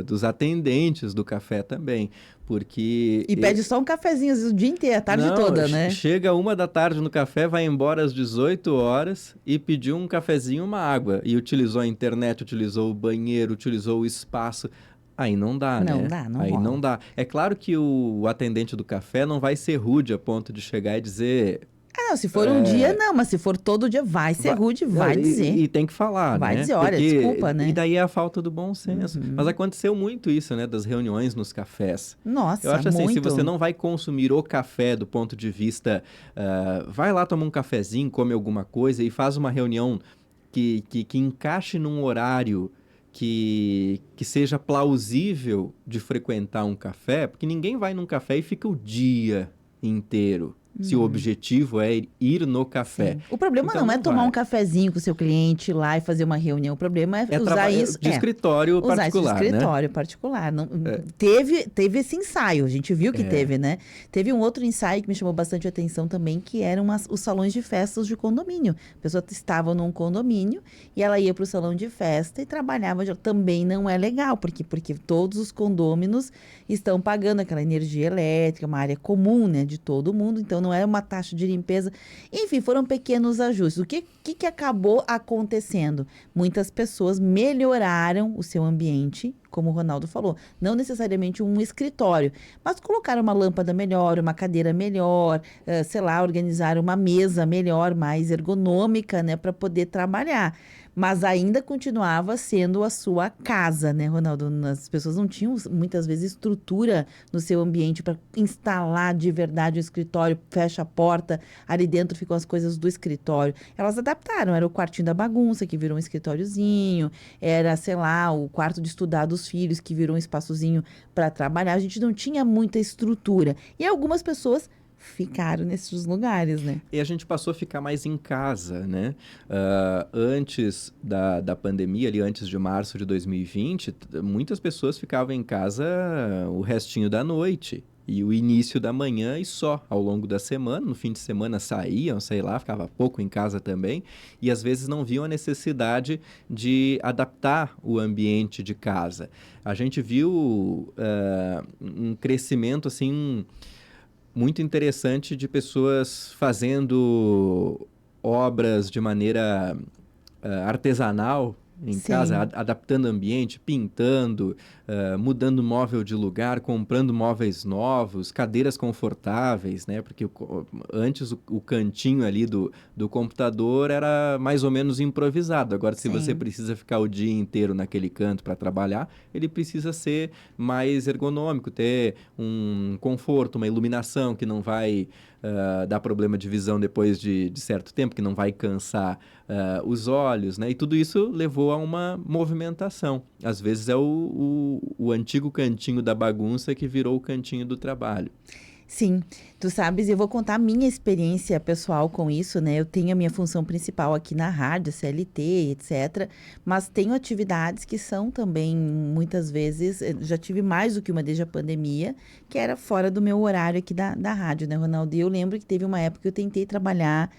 dos atendentes do café também. Porque... E pede só um cafezinho o dia inteiro, a tarde toda, né? Chega 1h no café, vai embora às 18 horas e pediu um cafezinho, uma água. E utilizou a internet, utilizou o banheiro, utilizou o espaço. Aí não dá, né? Não dá, não Aí rola. não dá. É claro que o atendente do café não vai ser rude a ponto de chegar e dizer... Não, se for um dia, não, mas se for todo dia, vai ser rude, vai dizer. E tem que falar, vai né? dizer, olha, porque, desculpa, né? E daí é a falta do bom senso. Mas aconteceu muito isso, né? Das reuniões nos cafés. Nossa, eu acho assim, muito. se você não vai consumir o café do ponto de vista... vai lá tomar um cafezinho, come alguma coisa e faz uma reunião que encaixe num horário... Que seja plausível de frequentar um café, porque ninguém vai num café e fica o dia inteiro. Se o objetivo é ir no café. Sim. O problema então, não é tomar vai. um cafezinho com o seu cliente lá e fazer uma reunião. O problema é usar isso... de escritório usar particular, isso de escritório né? particular. Não, teve esse ensaio, a gente viu que teve, né? Teve um outro ensaio que me chamou bastante atenção também, que eram os salões de festas de condomínio. A pessoa estava num condomínio e ela ia para o salão de festa e trabalhava. Também não é legal, porque todos os condôminos estão pagando aquela energia elétrica, uma área comum, né, de todo mundo. Então, não é uma taxa de limpeza. Enfim, foram pequenos ajustes. O que acabou acontecendo? Muitas pessoas melhoraram o seu ambiente, como o Ronaldo falou. Não necessariamente um escritório, mas colocaram uma lâmpada melhor, uma cadeira melhor, sei lá, organizaram uma mesa melhor, mais ergonômica, né, para poder trabalhar. Mas ainda continuava sendo a sua casa, né, Ronaldo? As pessoas não tinham, muitas vezes, estrutura no seu ambiente para instalar de verdade o escritório, fecha a porta, ali dentro ficam as coisas do escritório. Elas adaptaram, era o quartinho da bagunça, que virou um escritóriozinho, era, sei lá, o quarto de estudar dos filhos, que virou um espaçozinho para trabalhar. A gente não tinha muita estrutura. E algumas pessoas ficaram nesses lugares, né? E a gente passou a ficar mais em casa, né? Antes da pandemia, ali antes de março de 2020, muitas pessoas ficavam em casa o restinho da noite e o início da manhã e só. Ao longo da semana, no fim de semana saíam, sei lá, ficava pouco em casa também e às vezes não viam a necessidade de adaptar o ambiente de casa. A gente viu um crescimento, assim... muito interessante de pessoas fazendo obras de maneira artesanal em casa, adaptando o ambiente, pintando, mudando móvel de lugar, comprando móveis novos, cadeiras confortáveis, né? Porque antes o cantinho ali do computador era mais ou menos improvisado. Agora, se você precisa ficar o dia inteiro naquele canto para trabalhar, ele precisa ser mais ergonômico, ter um conforto, uma iluminação que não vai dar problema de visão depois de certo tempo, que não vai cansar os olhos, né? E tudo isso levou a uma movimentação. Às vezes é o antigo cantinho da bagunça que virou o cantinho do trabalho. Sim, tu sabes, eu vou contar a minha experiência pessoal com isso, né? Eu tenho a minha função principal aqui na rádio, CLT, etc. Mas tenho atividades que são também, muitas vezes, já tive mais do que uma desde a pandemia, que era fora do meu horário aqui da rádio, né, Ronaldo? E eu lembro que teve uma época que eu tentei trabalhar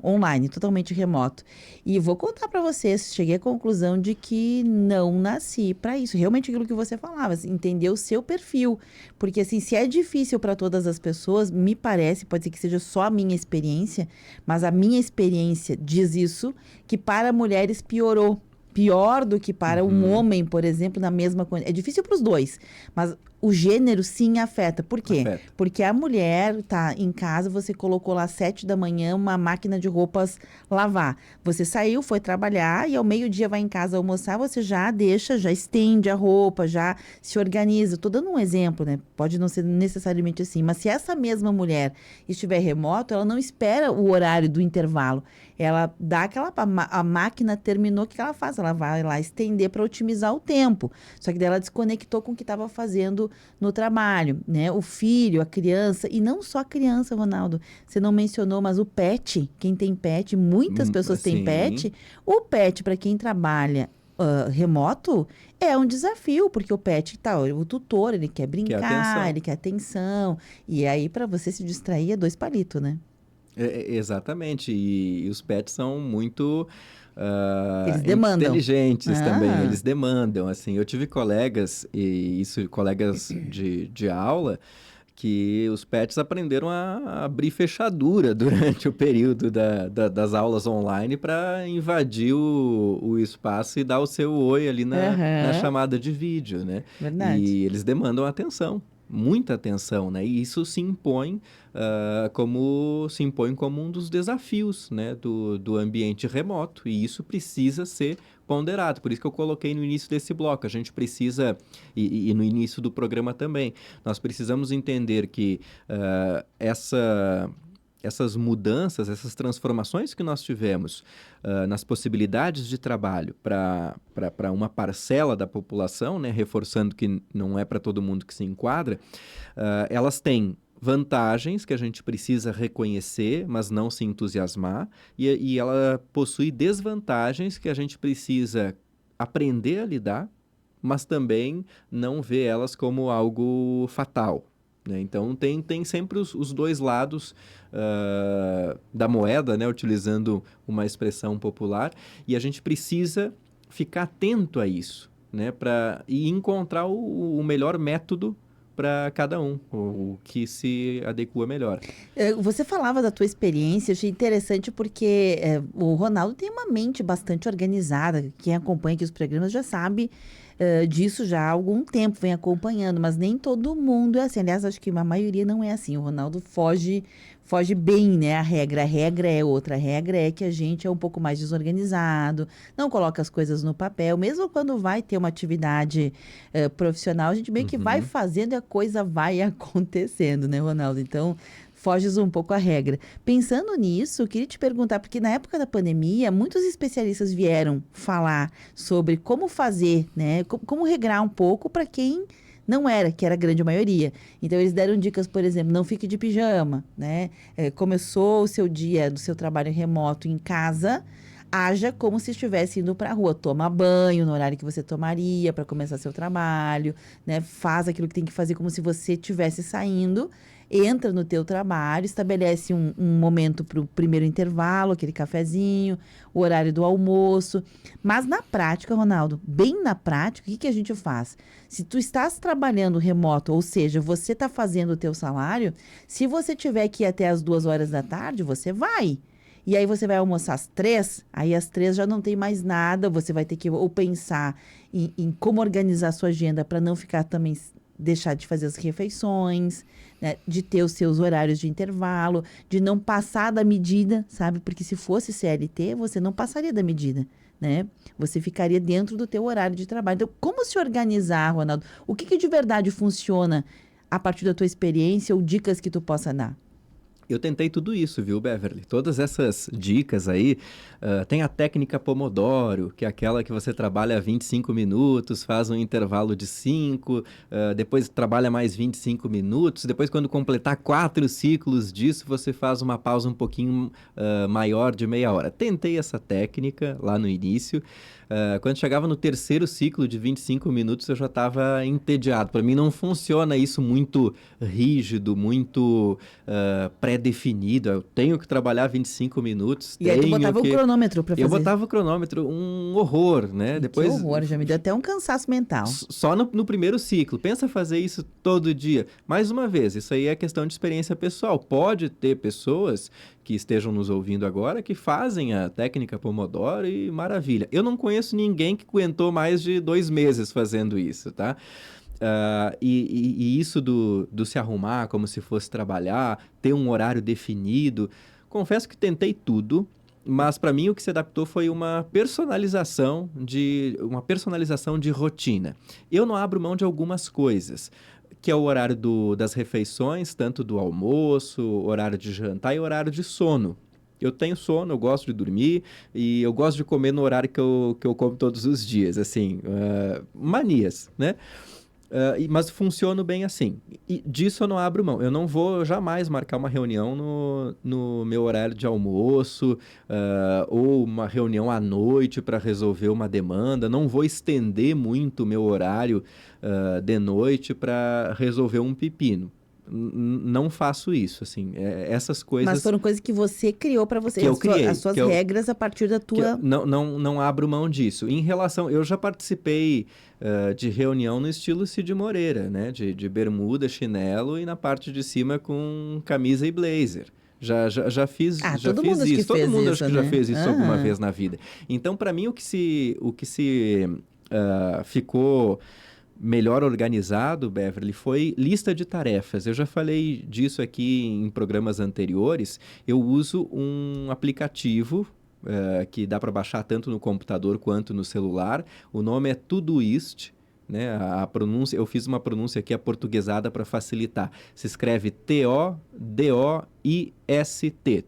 online, totalmente remoto. E vou contar para vocês, cheguei à conclusão de que não nasci para isso. Realmente aquilo que você falava, assim, entender o seu perfil. Porque, assim, se é difícil para todas as pessoas, me parece, pode ser que seja só a minha experiência, mas a minha experiência diz isso, que para mulheres piorou. Pior do que para um homem, por exemplo, na mesma coisa. É difícil para os dois, mas o gênero sim afeta. Por quê? Afeta. Porque a mulher tá em casa, você colocou lá às 7 da manhã uma máquina de roupas lavar. Você saiu, foi trabalhar e ao meio-dia vai em casa almoçar, você já deixa, já estende a roupa, já se organiza. Tô dando um exemplo, né? Pode não ser necessariamente assim, mas se essa mesma mulher estiver remoto, ela não espera o horário do intervalo. Ela dá a máquina terminou, o que ela faz? Ela vai lá estender para otimizar o tempo. Só que daí ela desconectou com o que estava fazendo no trabalho, né? O filho, a criança, e não só a criança, Ronaldo. Você não mencionou, mas o pet, quem tem pet, muitas pessoas têm sim. pet. O pet, para quem trabalha remoto, é um desafio, porque o pet o tutor, ele quer brincar, ele quer atenção. E aí, para você se distrair, é 2 palitos, né? Exatamente, e os pets são muito Eles demandam. inteligentes também, eles demandam, assim, eu tive colegas, colegas de aula, que os pets aprenderam a abrir fechadura durante o período das aulas online para invadir o espaço e dar o seu oi ali na chamada de vídeo, né? Verdade. E eles demandam atenção. Muita atenção, né? E isso se impõe como um dos desafios, né, do ambiente remoto. E isso precisa ser ponderado. Por isso que eu coloquei no início desse bloco. A gente precisa, e no início do programa também, nós precisamos entender que essas mudanças, essas transformações que nós tivemos nas possibilidades de trabalho para uma parcela da população, né, reforçando que não é para todo mundo que se enquadra, elas têm vantagens que a gente precisa reconhecer, mas não se entusiasmar, e ela possui desvantagens que a gente precisa aprender a lidar, mas também não ver elas como algo fatal. Então, tem sempre os 2 lados da moeda, né, utilizando uma expressão popular, e a gente precisa ficar atento a isso, né, e encontrar o melhor método para cada um, o que se adequa melhor. Você falava da tua experiência, eu achei interessante porque o Ronaldo tem uma mente bastante organizada. Quem acompanha aqui os programas já sabe disso já há algum tempo, vem acompanhando, mas nem todo mundo é assim. Aliás, acho que a maioria não é assim. O Ronaldo foge bem, né? A regra é outra. A regra é que a gente é um pouco mais desorganizado, não coloca as coisas no papel. Mesmo quando vai ter uma atividade profissional, a gente meio que vai fazendo e a coisa vai acontecendo, né, Ronaldo? Então, foges um pouco à regra. Pensando nisso, eu queria te perguntar, porque na época da pandemia, muitos especialistas vieram falar sobre como fazer, né? Como regrar um pouco para quem não era, que era a grande maioria. Então, eles deram dicas, por exemplo, não fique de pijama, né? Começou o seu dia do seu trabalho remoto em casa, haja como se estivesse indo para a rua. Toma banho no horário que você tomaria para começar seu trabalho, né? Faz aquilo que tem que fazer como se você estivesse saindo. Entra no teu trabalho, estabelece um momento para o primeiro intervalo, aquele cafezinho, o horário do almoço. Mas na prática, Ronaldo, bem na prática, o que a gente faz? Se tu estás trabalhando remoto, ou seja, você está fazendo o teu salário, se você tiver que ir até as 2 horas da tarde, você vai. E aí você vai almoçar às 3, aí às 3 já não tem mais nada, você vai ter que ou pensar em como organizar a sua agenda para não ficar também, deixar de fazer as refeições, né, de ter os seus horários de intervalo, de não passar da medida, sabe? Porque se fosse CLT, você não passaria da medida, né? Você ficaria dentro do teu horário de trabalho. Então, como se organizar, Ronaldo? O que de verdade funciona a partir da tua experiência ou dicas que tu possa dar? Eu tentei tudo isso, viu, Beverly? Todas essas dicas aí, tem a técnica Pomodoro, que é aquela que você trabalha 25 minutos, faz um intervalo de 5, depois trabalha mais 25 minutos, depois quando completar 4 ciclos disso, você faz uma pausa um pouquinho maior de meia hora. Tentei essa técnica lá no início. Quando chegava no 3º ciclo de 25 minutos, eu já estava entediado. Para mim não funciona isso muito rígido, muito pré-definido. Eu tenho que trabalhar 25 minutos. E aí tu botava o cronômetro para fazer? Eu botava o cronômetro, um horror, né? Depois, que horror, já me deu até um cansaço mental. Só no primeiro ciclo. Pensa fazer isso todo dia. Mais uma vez, isso aí é questão de experiência pessoal. Pode ter pessoas que estejam nos ouvindo agora, que fazem a técnica Pomodoro e maravilha. Eu não conheço ninguém que aguentou mais de 2 meses fazendo isso, tá? E isso do se arrumar como se fosse trabalhar, ter um horário definido, confesso que tentei tudo, mas para mim o que se adaptou foi uma personalização de rotina. Eu não abro mão de algumas coisas, que é o horário das refeições, tanto do almoço, horário de jantar e horário de sono. Eu tenho sono, eu gosto de dormir e eu gosto de comer no horário que eu como todos os dias, assim, manias, né? Mas funciona bem assim. E disso eu não abro mão. Eu não vou jamais marcar uma reunião no meu horário de almoço, ou uma reunião à noite para resolver uma demanda. Não vou estender muito o meu horário de noite para resolver um pepino. Não faço isso, assim, essas coisas... Mas foram coisas que você criou para você, que eu criei, as suas regras a partir da tua... Não abro mão disso. Em relação... Eu já participei de reunião no estilo Cid Moreira, né? De bermuda, chinelo e na parte de cima com camisa e blazer. Já fiz isso. Todo mundo acho que já fez isso alguma vez na vida. Então, para mim, o que se ficou melhor organizado, Beverly, foi lista de tarefas. Eu já falei disso aqui em programas anteriores. Eu uso um aplicativo que dá para baixar tanto no computador quanto no celular. O nome é Todoist, né? A pronúncia, eu fiz uma pronúncia aqui aportuguesada para facilitar. Se escreve T-O-D-O-I-S-T,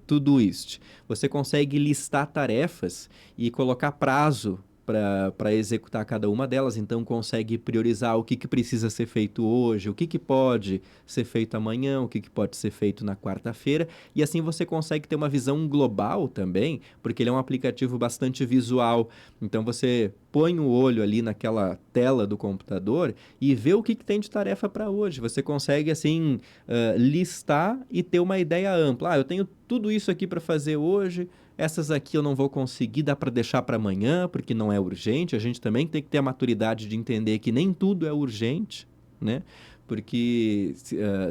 Todoist. Você consegue listar tarefas e colocar prazo para executar cada uma delas, então consegue priorizar o que precisa ser feito hoje, o que pode ser feito amanhã, o que pode ser feito na quarta-feira, e assim você consegue ter uma visão global também, porque ele é um aplicativo bastante visual, então você põe o olho ali naquela tela do computador e vê o que tem de tarefa para hoje, você consegue assim listar e ter uma ideia ampla, eu tenho tudo isso aqui para fazer hoje, essas aqui eu não vou conseguir, dá para deixar para amanhã, porque não é urgente. A gente também tem que ter a maturidade de entender que nem tudo é urgente, né? Porque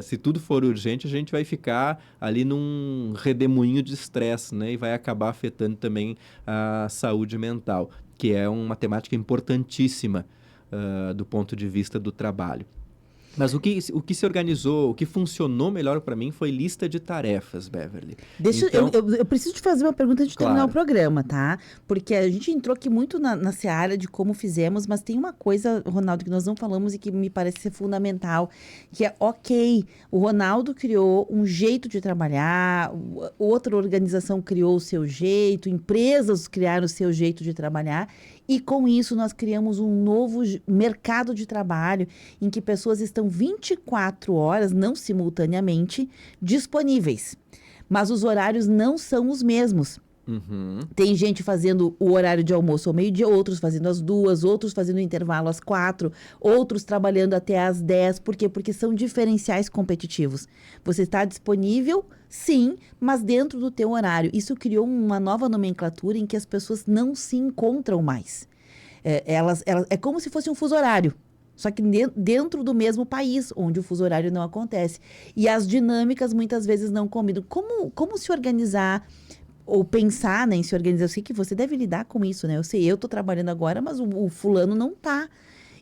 se tudo for urgente, a gente vai ficar ali num redemoinho de estresse, né? E vai acabar afetando também a saúde mental, que é uma temática importantíssima do ponto de vista do trabalho. Mas o que se organizou, o que funcionou melhor para mim foi lista de tarefas, Beverly. Eu preciso te fazer uma pergunta antes de terminar o programa, tá? Porque a gente entrou aqui muito na seara de como fizemos, mas tem uma coisa, Ronaldo, que nós não falamos e que me parece ser fundamental, que é, o Ronaldo criou um jeito de trabalhar, outra organização criou o seu jeito, empresas criaram o seu jeito de trabalhar, e com isso nós criamos um novo mercado de trabalho em que pessoas estão 24 horas, não simultaneamente, disponíveis. Mas os horários não são os mesmos. Uhum. Tem gente fazendo o horário de almoço ao meio-dia, outros fazendo às 2, outros fazendo o intervalo às 4, outros trabalhando até às 10. Por quê? Porque são diferenciais competitivos. Você está disponível, sim, mas dentro do teu horário. Isso criou uma nova nomenclatura em que as pessoas não se encontram mais. É como se fosse um fuso horário. Só que dentro do mesmo país, onde o fuso horário não acontece. E as dinâmicas muitas vezes não combinam. Como se organizar ou pensar, né, em se organizar? Eu sei que você deve lidar com isso, né? Eu estou trabalhando agora, mas o fulano não está.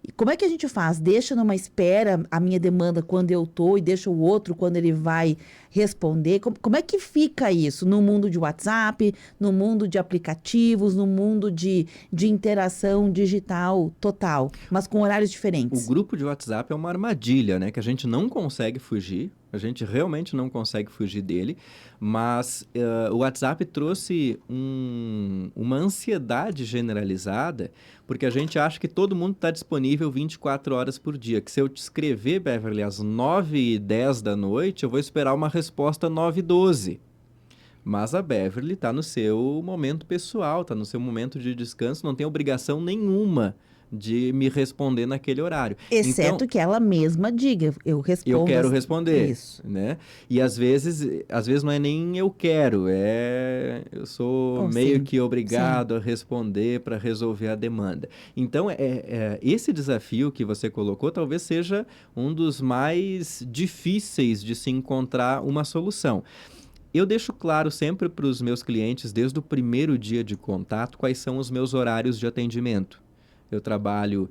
E como é que a gente faz? Deixa numa espera a minha demanda quando eu estou e deixa o outro quando ele vai responder? Como é que fica isso no mundo de WhatsApp, no mundo de aplicativos, no mundo de interação digital total, mas com horários diferentes? O grupo de WhatsApp é uma armadilha, né? Que a gente não consegue fugir. A gente realmente não consegue fugir dele, mas o WhatsApp trouxe uma ansiedade generalizada, porque a gente acha que todo mundo está disponível 24 horas por dia, que se eu te escrever, Beverly, às 9h10 da noite, eu vou esperar uma resposta 9h12. Mas a Beverly está no seu momento pessoal, está no seu momento de descanso, não tem obrigação nenhuma de me responder naquele horário. Exceto então, que ela mesma diga, eu respondo. Eu quero responder, isso, né? E às vezes não é nem eu quero, eu sou meio que obrigado a responder para resolver a demanda. Então, esse desafio que você colocou talvez seja um dos mais difíceis de se encontrar uma solução. Eu deixo claro sempre para os meus clientes, desde o primeiro dia de contato, quais são os meus horários de atendimento. eu trabalho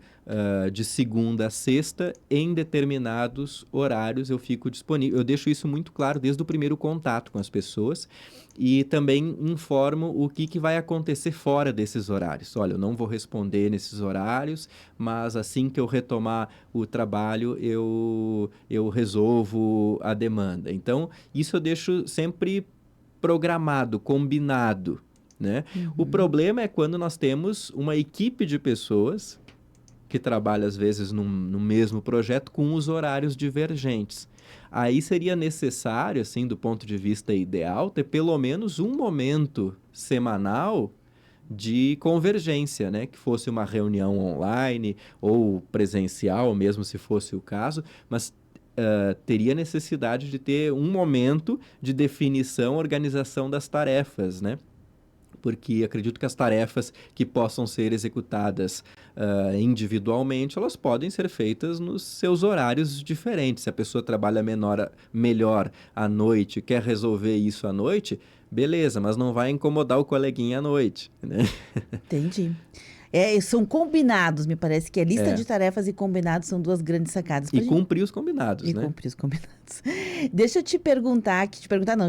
de segunda a sexta, em determinados horários eu fico disponível. Eu deixo isso muito claro desde o primeiro contato com as pessoas e também informo o que vai acontecer fora desses horários. Olha, eu não vou responder nesses horários, mas assim que eu retomar o trabalho, eu resolvo a demanda. Então, isso eu deixo sempre programado, combinado, né? O problema é quando nós temos uma equipe de pessoas que trabalha, às vezes, no mesmo projeto com os horários divergentes. Aí seria necessário, assim, do ponto de vista ideal, ter pelo menos um momento semanal de convergência, né? Que fosse uma reunião online ou presencial, mesmo se fosse o caso, mas teria necessidade de ter um momento de definição, organização das tarefas, né? Porque acredito que as tarefas que possam ser executadas individualmente, elas podem ser feitas nos seus horários diferentes. Se a pessoa trabalha melhor à noite e quer resolver isso à noite, beleza, mas não vai incomodar o coleguinha à noite, né? Entendi. São combinados, me parece que a lista de tarefas e combinados são duas grandes sacadas. E cumprir os combinados, né? E cumprir os combinados. Deixa eu te perguntar,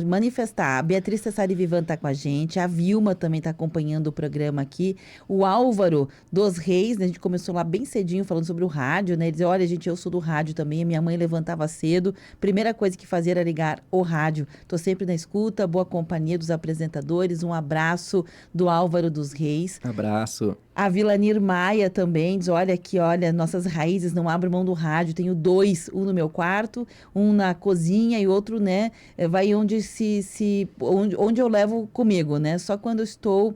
manifestar. A Beatriz Tessari Vivan está com a gente, a Vilma também está acompanhando o programa aqui, o Álvaro dos Reis, né? A gente começou lá bem cedinho falando sobre o rádio, né? Ele dizia, olha, gente, eu sou do rádio também, a minha mãe levantava cedo, primeira coisa que fazia era ligar o rádio. Tô sempre na escuta, boa companhia dos apresentadores, um abraço do Álvaro dos Reis. Abraço. A Vilanir Maia também diz, olha aqui, olha, nossas raízes, não abro mão do rádio, tenho dois, um no meu quarto, um na cozinha e outro, né, vai onde onde eu levo comigo, né, só quando eu estou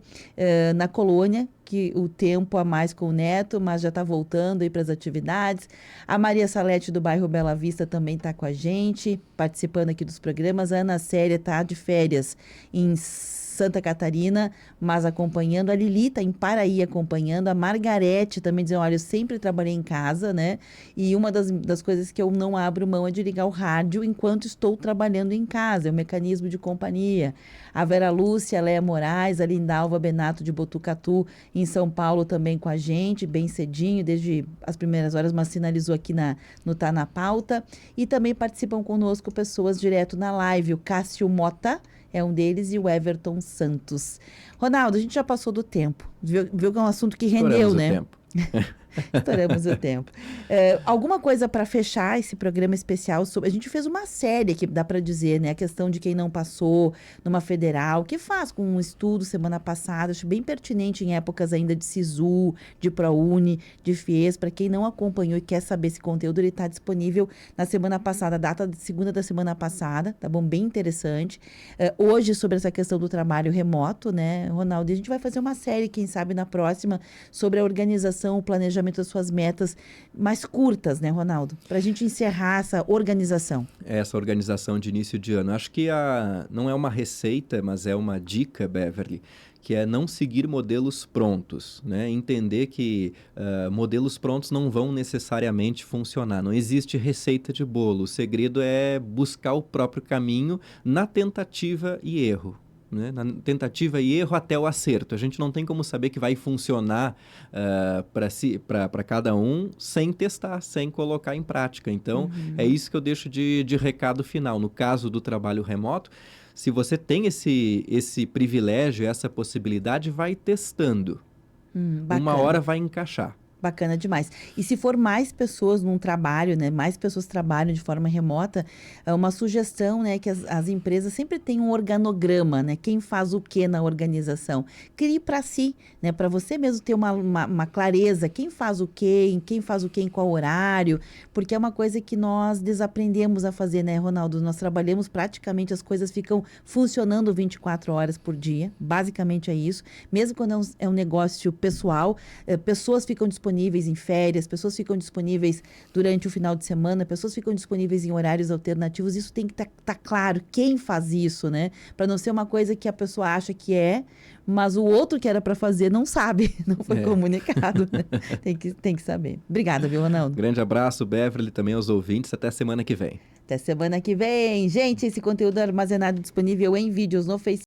na colônia, que o tempo a mais com o neto, mas já está voltando aí para as atividades. A Maria Salete do bairro Bela Vista também está com a gente, participando aqui dos programas. A Ana Célia está de férias em Santa Catarina, mas acompanhando. A Lili está em Paraí acompanhando. A Margarete também dizendo, olha, eu sempre trabalhei em casa, né? E uma das coisas que eu não abro mão é de ligar o rádio enquanto estou trabalhando em casa. É um mecanismo de companhia. A Vera Lúcia, a Léa Moraes, a Lindalva Benato de Botucatu, em São Paulo também com a gente, bem cedinho, desde as primeiras horas, mas sinalizou aqui no Tá na Pauta. E também participam conosco pessoas direto na live. O Cássio Mota é um deles e o Everton Santos. Ronaldo, a gente já passou do tempo. Viu que é um assunto que rendeu, né? Tempo. Estouramos o tempo. Alguma coisa para fechar esse programa especial sobre... A gente fez uma série que dá para dizer, né? A questão de quem não passou numa federal, que faz com um estudo semana passada, acho bem pertinente em épocas ainda de SISU, de ProUni, de FIES. Para quem não acompanhou e quer saber esse conteúdo, ele está disponível na semana passada, data de segunda da semana passada, tá bom? Bem interessante. Hoje, sobre essa questão do trabalho remoto, né, Ronaldo? E a gente vai fazer uma série, quem sabe na próxima, sobre a organização, o planejamento das suas metas mais curtas, né, Ronaldo? Para a gente encerrar essa organização. Essa organização de início de ano. Acho que não é uma receita, mas é uma dica, Beverly, que é não seguir modelos prontos, né? Entender que modelos prontos não vão necessariamente funcionar. Não existe receita de bolo. O segredo é buscar o próprio caminho na tentativa e erro. Né? Na tentativa e erro até o acerto. A gente não tem como saber que vai funcionar para cada um sem testar, sem colocar em prática. Então, é isso que eu deixo de recado final. No caso do trabalho remoto, se você tem esse privilégio, essa possibilidade, vai testando. Uma hora vai encaixar. Bacana demais. E se for mais pessoas num trabalho, né, mais pessoas trabalham de forma remota, é uma sugestão, né, que as empresas sempre têm um organograma, né, quem faz o que na organização. Crie para si, né, para você mesmo ter uma clareza, quem faz o que em qual horário, porque é uma coisa que nós desaprendemos a fazer, né, Ronaldo? Nós trabalhamos praticamente, as coisas ficam funcionando 24 horas por dia, basicamente é isso. Mesmo quando é um negócio pessoal, pessoas ficam disponíveis em férias, pessoas ficam disponíveis durante o final de semana, pessoas ficam disponíveis em horários alternativos. Isso tem que tá claro quem faz isso, né? Para não ser uma coisa que a pessoa acha que mas o outro que era para fazer não sabe, não foi comunicado. Né? Tem que saber. Obrigada, viu, Ronaldo? Grande abraço, Beverly, também aos ouvintes. Até semana que vem. Até semana que vem. Gente, esse conteúdo é armazenado disponível em vídeos no Facebook.